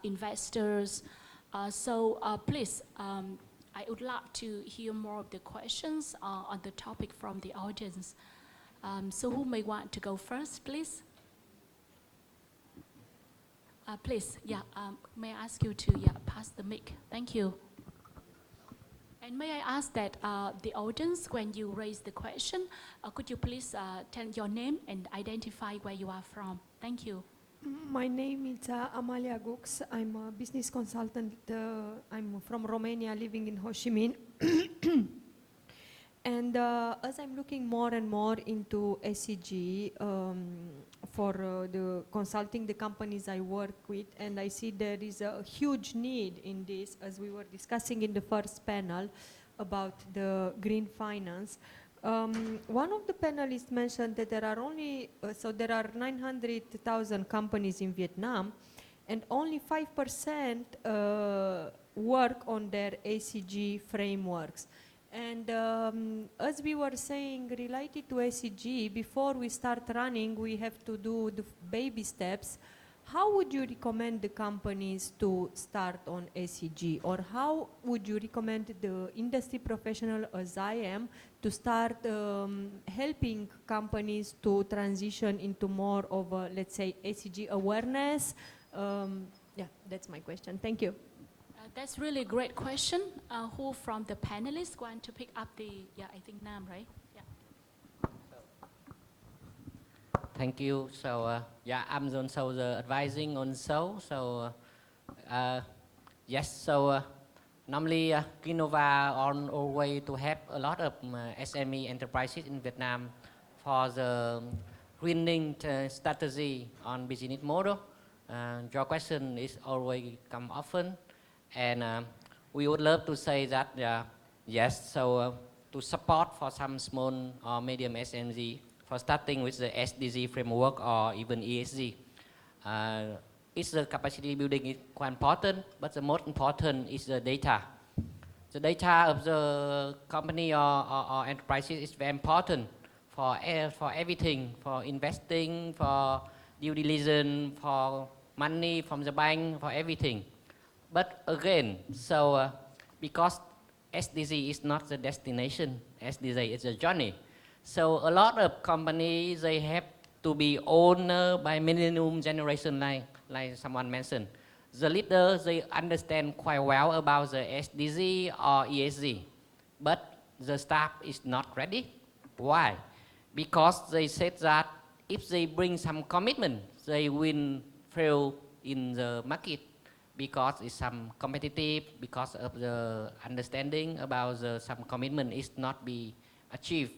investors. So please, I would like to hear more of the questions on the topic from the audience. So who may want to go first, please? Please, may I ask you to pass the mic? Thank you. And may I ask that the audience, when you raise the question, could you please tell your name and identify where you are from? Thank you. My name is Amalia Gux. I'm a business consultant. I'm from Romania, living in Ho Chi Minh. And as I'm looking more and more into ESG for the consulting the companies I work with, and I see there is a huge need in this, as we were discussing in the first panel about the green finance. One of the panelists mentioned that there are only, there are 900,000 companies in Vietnam, and only 5% work on their ESG frameworks. And as we were saying, related to ESG, before we start running, we have to do the baby steps. How would you recommend the companies to start on ESG? Or how would you recommend the industry professional as I am to start helping companies to transition into more of a, let's say, ESG awareness? Yeah, that's my question. Thank you. That's really a great question. Who from the panelists going to pick up the, I think Nam, right? Yeah. Thank you. So, I'm also the advising on so. Yes, so normally Kinova on our way to help a lot of SME enterprises in Vietnam for the greening strategy on business model. Your question is always come often. And we would love to say that, yes, so to support for some small or medium SME for starting with the SDG framework or even ESG. It's the capacity building is quite important, but the most important is the data. The data of the company or enterprises is very important for everything, for investing, for due diligence, for money from the bank, for everything. But again, so because SDG is not the destination, SDG is a journey. So a lot of companies, they have to be owned by millennium generation, like someone mentioned. The leaders, they understand quite well about the SDG or ESG, but the staff is not ready. Why? Because they said that if they bring some commitment, they will fail in the market. Because it's some competitive, because of the understanding about some commitment is not be achieved.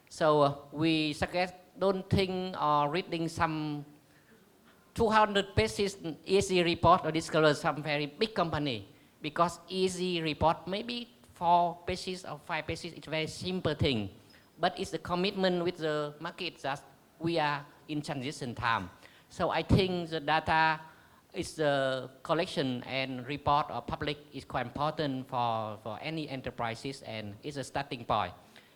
So we suggest don't think or reading some 200 pages ESG report or disclosure some very big company, because ESG report maybe 4 pages or 5 pages, it's a very simple thing, but it's the commitment with the market that we are in transition time. So I think the data is the collection and report or public is quite important for any enterprises, and it's a starting point.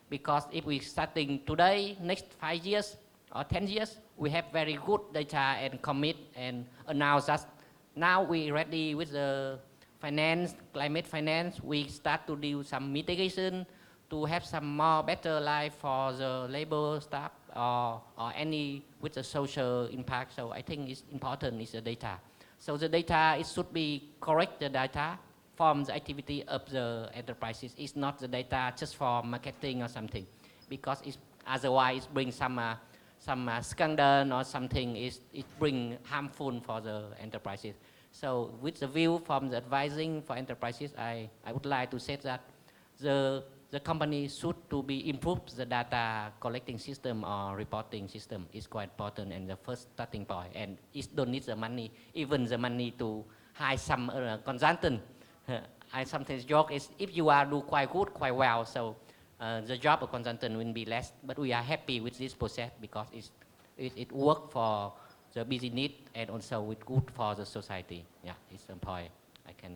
Because if we starting today, next 5 years or 10 years, we have very good data and commit and announce that now we ready with the finance, climate finance, we start to do some mitigation to have some more better life for the labor staff or any with the social impact. So I think it's important is the data. So the data, it should be correct the data from the activity of the enterprises. It's not the data just for marketing or something, because it's, otherwise it brings some scandal or something, it bring harmful for the enterprises. So with the view from the advising for enterprises, I would like to say that the company should to be improved the data collecting system or reporting system is quite important and the first starting point, and it don't need the money, even the money to hire some consultant. I sometimes joke is if you are do quite good, quite well, so the job of consultant will be less, but we are happy with this process because it work for the business need and also it's good for the society. Yeah, it's a point I can.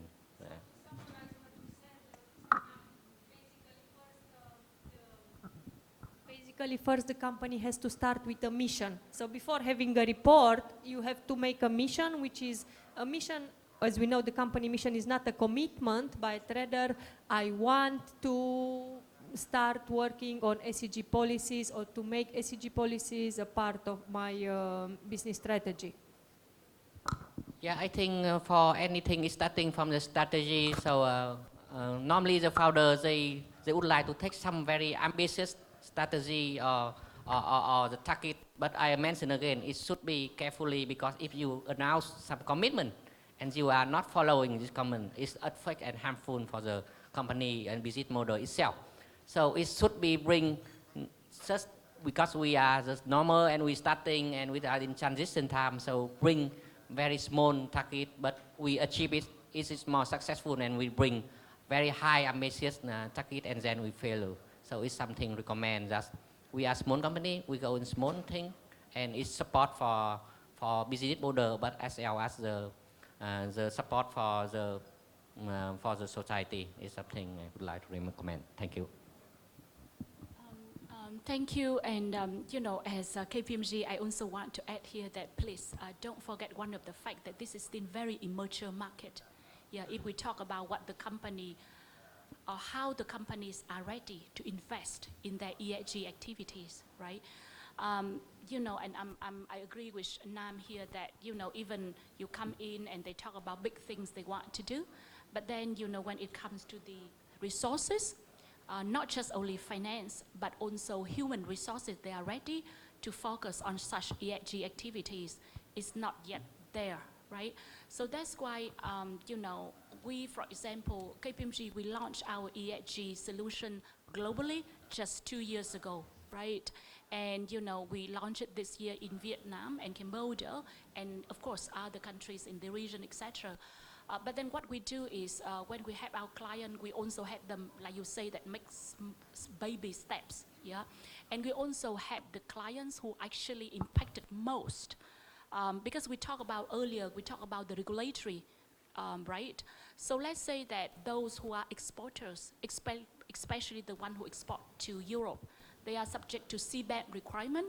Basically, first the company has to start with a mission. So before having a report, you have to make a mission, which is a mission. As we know, the company mission is not a commitment, but rather I want to start working on ESG policies or to make ESG policies a part of my business strategy. Yeah, I think for anything is starting from the strategy. So normally the founders, they would like to take some very ambitious strategy or the target. But I mention again, it should be carefully, because if you announce some commitment and you are not following this commitment, it's affect and harmful for the company and business model itself. So it should be bring just because we are just normal and we starting and we are in transition time. So bring very small target, but we achieve it. It is more successful and we bring very high ambitious target and then we fail. So it's something recommend that we are small company, we go in small thing, and it's support for business model, but as well as the support for the society is something I would like to recommend. Thank you. Thank you, and you know, as KPMG, I also want to add here that please don't forget one of the fact that this is still very immature market. Yeah, if we talk about what the company or how the companies are ready to invest in their ESG activities, right? You know, and I agree with Nam here that, you know, even you come in and they talk about big things they want to do, but then, you know, when it comes to the resources, not just only finance, but also human resources, they are ready to focus on such ESG activities. It's not yet there, right? So that's why, you know, we, for example, KPMG, we launched our ESG solution globally just 2 years ago, right? And, you know, we launched it this year in Vietnam and Cambodia, and of course, other countries in the region, etc. But then what we do is when we have our client, we also have them, like you say, that makes baby steps, yeah? And we also have the clients who actually impacted most. Because we talked about earlier, we talked about the regulatory, right? So let's say that those who are exporters, especially the one who export to Europe, they are subject to CBAM requirement.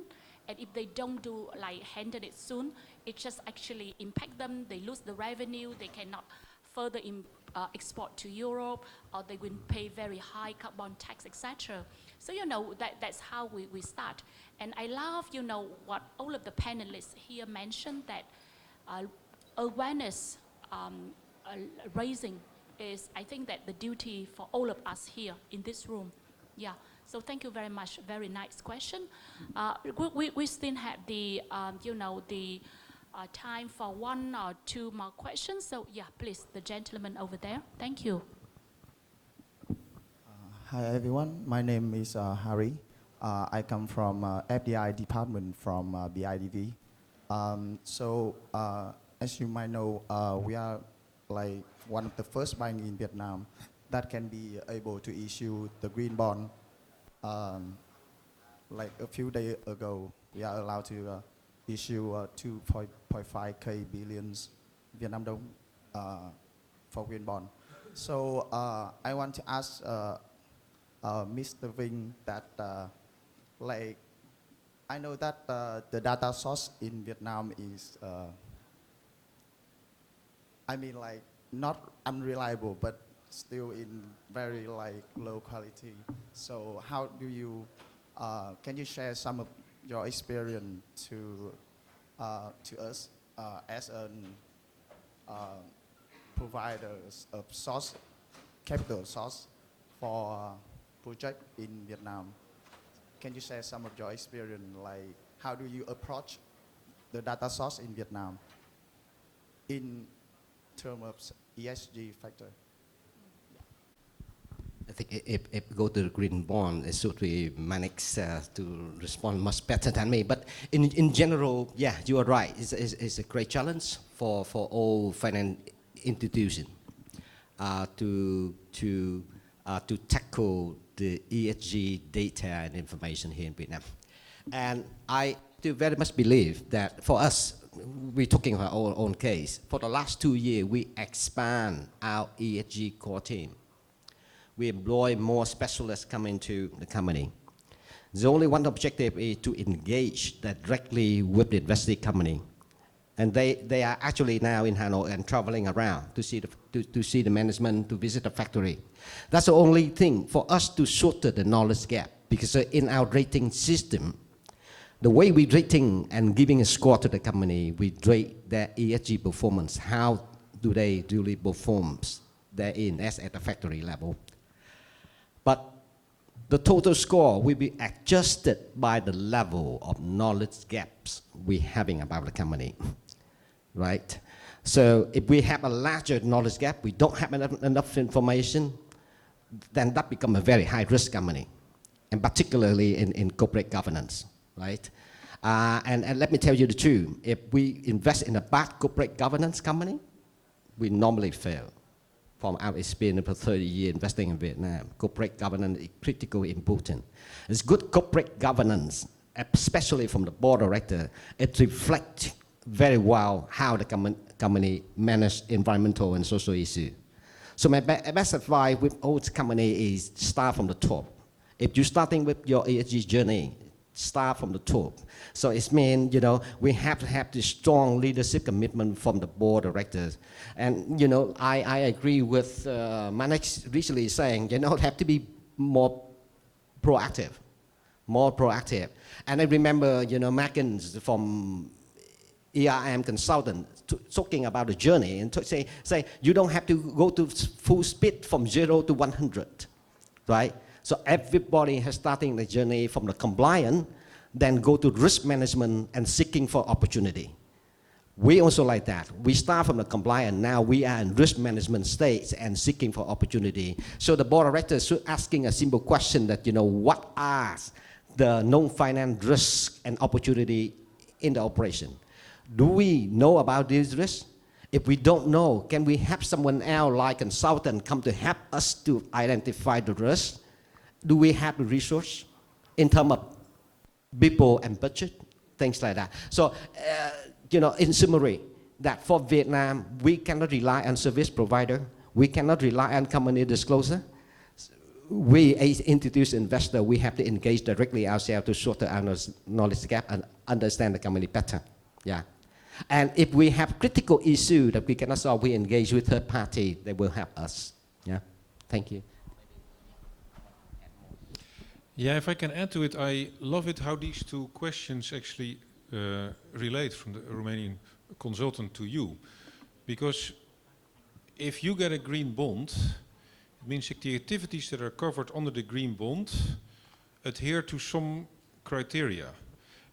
And if they don't do, like, handle it soon, it just actually impact them. They lose the revenue. They cannot further export to Europe, or they will pay very high carbon tax, etc. So, you know, that's how we start. And I love, you know, what all of the panelists here mentioned, that awareness raising is, I think, that the duty for all of us here in this room. Yeah. So thank you very much. Very nice question. We still have the, you know, the time for 1 or 2 more questions. So yeah, please, the gentleman over there. Thank you. Hi everyone. My name is Harry. I come from FDI department from BIDV. As you might know, we are like one of the first bank in Vietnam that can be able to issue the green bond like a few days ago, we are allowed to issue 2.5k billions Vietnam dong for green bond. So I want to ask Mr. Vinh that like I know that the data source in Vietnam is I mean like not unreliable but still in very like low quality. So how do you can you share some of your experience to us as an provider of source capital source for project in Vietnam? Can you share some of your experience, like how do you approach the data source in Vietnam in terms of ESG factor? I think if we go to the green bond, it should be Manix to respond much better than me. But in general, yeah, you are right. It's a great challenge for all finance institutions to tackle the ESG data and information here in Vietnam. And I do very much believe that for us, we're talking about our own case. For the last 2 years, we expand our ESG core team. We employ more specialists coming to the company. The only one objective is to engage directly with the invested company. And they are actually now in Hanoi and traveling around to see the management, to visit the factory. That's the only thing for us to shorten the knowledge gap. Because in our rating system, the way we rating and giving a score to the company, we rate their ESG performance. How do they really perform therein as at the factory level? But the total score will be adjusted by the level of knowledge gaps we're having about the company, right? So if we have a larger knowledge gap, we don't have enough information, then that becomes a very high-risk company, and particularly in corporate governance, right? And let me tell you the truth, if we invest in a bad corporate governance company, we normally fail. From our experience for 30 years investing in Vietnam, corporate governance is critically important. It's good corporate governance, especially from the board director. It reflects very well how the company manages environmental and social issues. So my best advice with all company is start from the top. If you're starting with your ESG journey, start from the top. So it means, you know, we have to have this strong leadership commitment from the board of directors. And, you know, I agree with Manex recently saying, you know, have to be more proactive. And I remember, you know, Mackens from ERM consultant talking about the journey and say you don't have to go to full speed from 0 to 100, right? So everybody has starting the journey from the compliance, then go to risk management and seeking for opportunity. We also like that. We start from the compliance, now we are in risk management stage and seeking for opportunity. So the board of directors should asking a simple question that, you know, what are the non-finance risks and opportunity in the operation? Do we know about these risks? If we don't know, can we have someone else like consultant come to help us to identify the risks? Do we have the resource in terms of people and budget, things like that? So, you know, in summary, that for Vietnam, we cannot rely on service provider. We cannot rely on company disclosure. We, as institutional investor, we have to engage directly ourselves to shorten our knowledge gap and understand the company better. Yeah. And if we have critical issue that we cannot solve, we engage with third party. They will help us. Yeah. Thank you. Yeah, if I can add to it, I love it how these two questions actually relate from the Romanian consultant to you. Because if you get a green bond, it means that the activities that are covered under the green bond adhere to some criteria.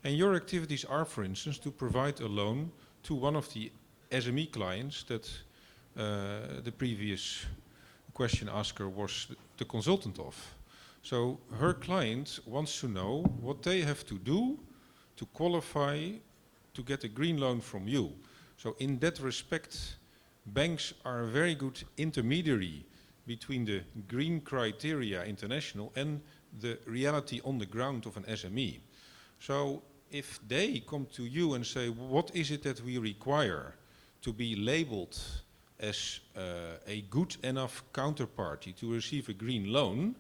And your activities are, for instance, to provide a loan to one of the SME clients that the previous question asker was the consultant of. So her client wants to know what they have to do to qualify to get a green loan from you. So in that respect, banks are a very good intermediary between the green criteria international and the reality on the ground of an SME. So if they come to you and say, what is it that we require to be labeled as a good enough counterparty to receive a green loan,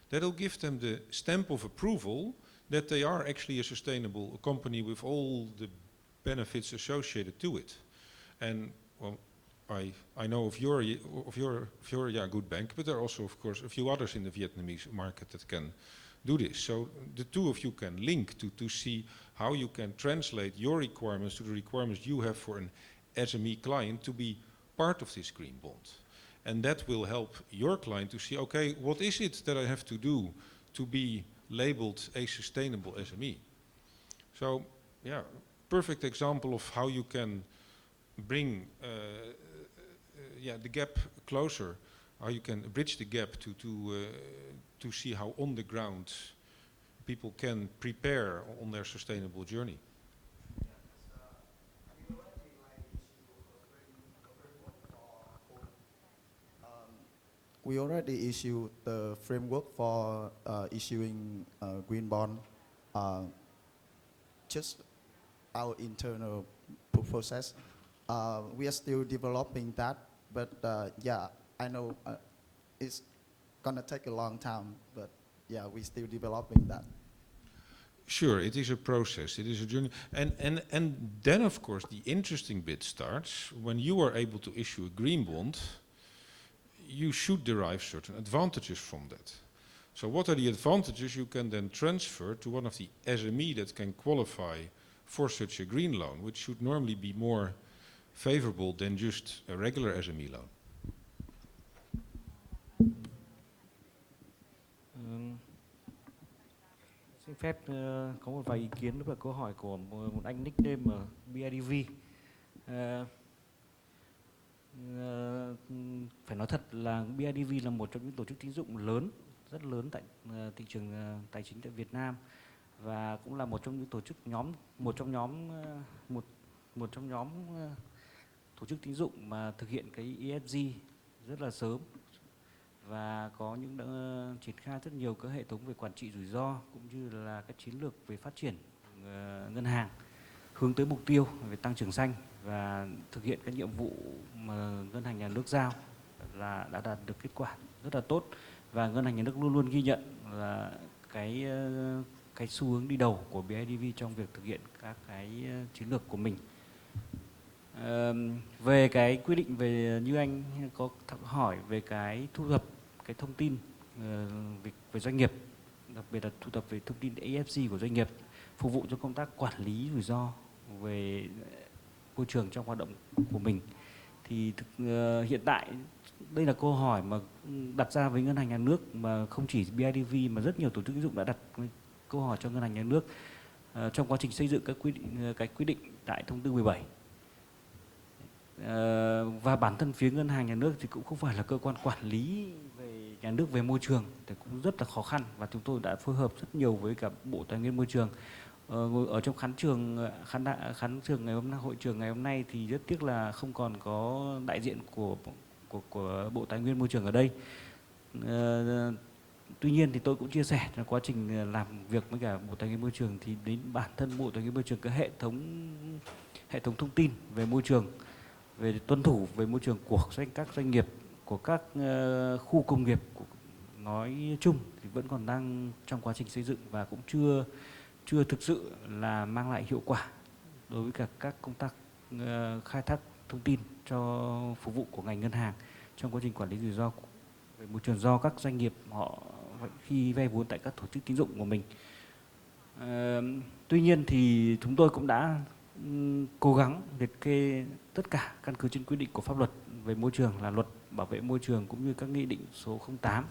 that'll give them the stamp of approval that they are actually a sustainable company with all the benefits associated to it. And well, I know of your good bank, but there are also, of course, a few others in the Vietnamese market that can do this. So the two of you can link to see how you can translate your requirements to the requirements you have for an SME client to be part of this green bond. And that will help your client to see, okay, what is it that I have to do to be labeled a sustainable SME? So, yeah, perfect example of how you can bring the gap closer, how you can bridge the gap to see how on the ground people can prepare on their sustainable journey. We already issued the framework for issuing green bond, just our internal process. We are still developing that, but yeah, I know it's gonna take a long time, but yeah, we're still developing that. Sure, it is a process, it is a journey. And then, of course, the interesting bit starts when you are able to issue a green bond. You should derive certain advantages from that. So what are the advantages you can then transfer to one of the SME that can qualify for such a green loan, which should normally be more favorable than just a regular SME loan? Xin phép có một vài ý kiến đối với câu hỏi của một anh nickname ở BIDV. Phải nói thật là BIDV là một trong những tổ chức tín dụng lớn, rất lớn tại thị trường tài chính tại Việt Nam, và cũng là một trong những tổ chức một trong nhóm tổ chức tín dụng mà thực hiện cái ESG rất là sớm và có những triển khai rất nhiều các hệ thống về quản trị rủi ro cũng như là các chiến lược về phát triển ngân hàng hướng tới mục tiêu về tăng trưởng xanh và thực hiện các nhiệm vụ mà ngân hàng nhà nước giao là đã đạt được kết quả rất là tốt, và ngân hàng nhà nước luôn luôn ghi nhận là cái xu hướng đi đầu của BIDV trong việc thực hiện các cái chiến lược của mình. Về cái quy định về như anh có hỏi về cái thu thập cái thông tin về doanh nghiệp, đặc biệt là thu thập về thông tin ESG của doanh nghiệp phục vụ cho công tác quản lý rủi ro về môi trường trong hoạt động của mình, thì hiện tại đây là câu hỏi mà đặt ra với ngân hàng nhà nước, mà không chỉ BIDV mà rất nhiều tổ chức tín dụng đã đặt câu hỏi cho ngân hàng nhà nước trong quá trình xây dựng các quy định tại thông tư 17. Và bản thân phía ngân hàng nhà nước thì cũng không phải là cơ quan quản lý về nhà nước về môi trường, thì cũng rất là khó khăn, và chúng tôi đã phối hợp rất nhiều với cả Bộ Tài nguyên Môi trường. Ở trong khán trường ngày hôm nay, hội trường ngày hôm nay thì rất tiếc là không còn có đại diện của Bộ Tài nguyên Môi trường ở đây. Tuy nhiên thì tôi cũng chia sẻ trong quá trình làm việc với cả Bộ Tài nguyên Môi trường thì đến bản thân Bộ Tài nguyên Môi trường cái hệ thống thông tin về môi trường, về tuân thủ về môi trường của các doanh nghiệp, của các khu công nghiệp nói chung thì vẫn còn đang trong quá trình xây dựng và cũng chưa thực sự là mang lại hiệu quả đối với cả các công tác khai thác thông tin cho phục vụ của ngành ngân hàng trong quá trình quản lý rủi ro về môi trường do các doanh nghiệp họ khi vay vốn tại các tổ chức tín dụng của mình. Tuy nhiên thì chúng tôi cũng đã cố gắng liệt kê tất cả căn cứ trên quy định của pháp luật về môi trường là luật bảo vệ môi trường cũng như các nghị định số 08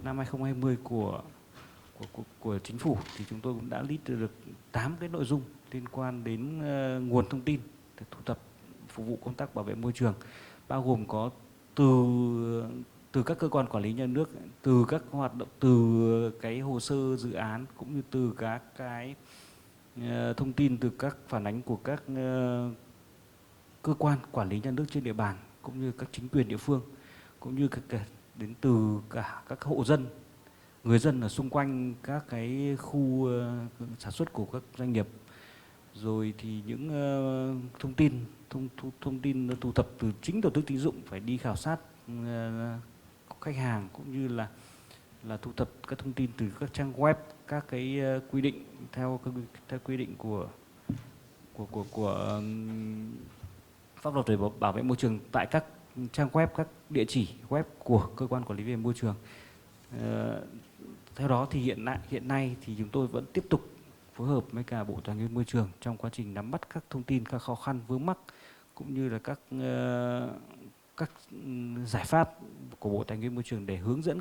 năm 2020 của chính phủ, thì chúng tôi cũng đã list được 8 cái nội dung liên quan đến nguồn thông tin để thu thập phục vụ công tác bảo vệ môi trường, bao gồm có từ các cơ quan quản lý nhà nước, từ các hoạt động, từ cái hồ sơ dự án cũng như từ các cái thông tin từ các phản ánh của các cơ quan quản lý nhà nước trên địa bàn cũng như các chính quyền địa phương, cũng như đến từ cả các hộ dân người dân ở xung quanh các cái khu sản xuất của các doanh nghiệp. Rồi thì những thông tin thu thập từ chính tổ chức tín dụng phải đi khảo sát khách hàng, cũng như là thu thập các thông tin từ các trang web, các cái quy định theo quy định của pháp luật về bảo vệ môi trường tại các trang web, các địa chỉ web của cơ quan quản lý về môi trường. Theo đó thì hiện nay thì chúng tôi vẫn tiếp tục phối hợp với cả Bộ Tài nguyên Môi trường trong quá trình nắm bắt các thông tin, các khó khăn vướng mắc, cũng như là các giải pháp của Bộ Tài nguyên Môi trường để hướng dẫn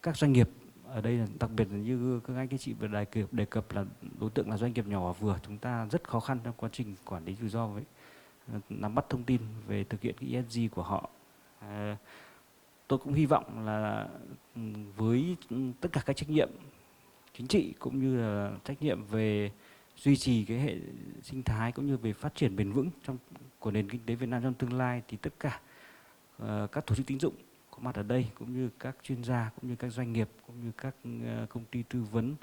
các doanh nghiệp. Ở đây là đặc biệt là như các anh các chị vừa đề cập là đối tượng là doanh nghiệp nhỏ và vừa, chúng ta rất khó khăn trong quá trình quản lý rủi ro với nắm bắt thông tin về thực hiện cái ESG của họ. Tôi cũng hy vọng là với tất cả các trách nhiệm chính trị cũng như là trách nhiệm về duy trì cái hệ sinh thái cũng như về phát triển bền vững của nền kinh tế Việt Nam trong tương lai, thì tất cả các tổ chức tín dụng có mặt ở đây cũng như các chuyên gia cũng như các doanh nghiệp cũng như các công ty tư vấn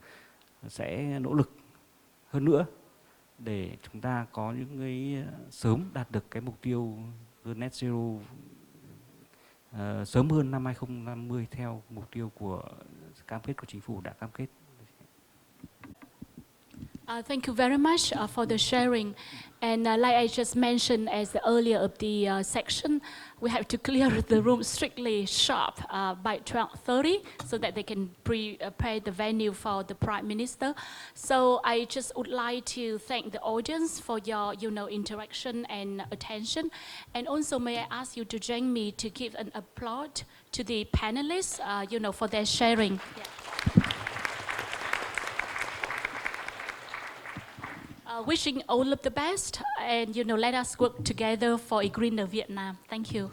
sẽ nỗ lực hơn nữa để chúng ta có những cái sớm đạt được cái mục tiêu net zero sớm hơn năm 2050 theo mục tiêu của cam kết của chính phủ đã cam kết. Thank you very much for the sharing. And like I just mentioned as earlier of the section, we have to clear the room strictly sharp by 12:30 so that they can prepare the venue for the Prime Minister. So I just would like to thank the audience for your interaction and attention. And also may I ask you to join me to give an applause to the panelists, for their sharing. Yeah. Wishing all of the best, and let us work together for a greener Vietnam. Thank you.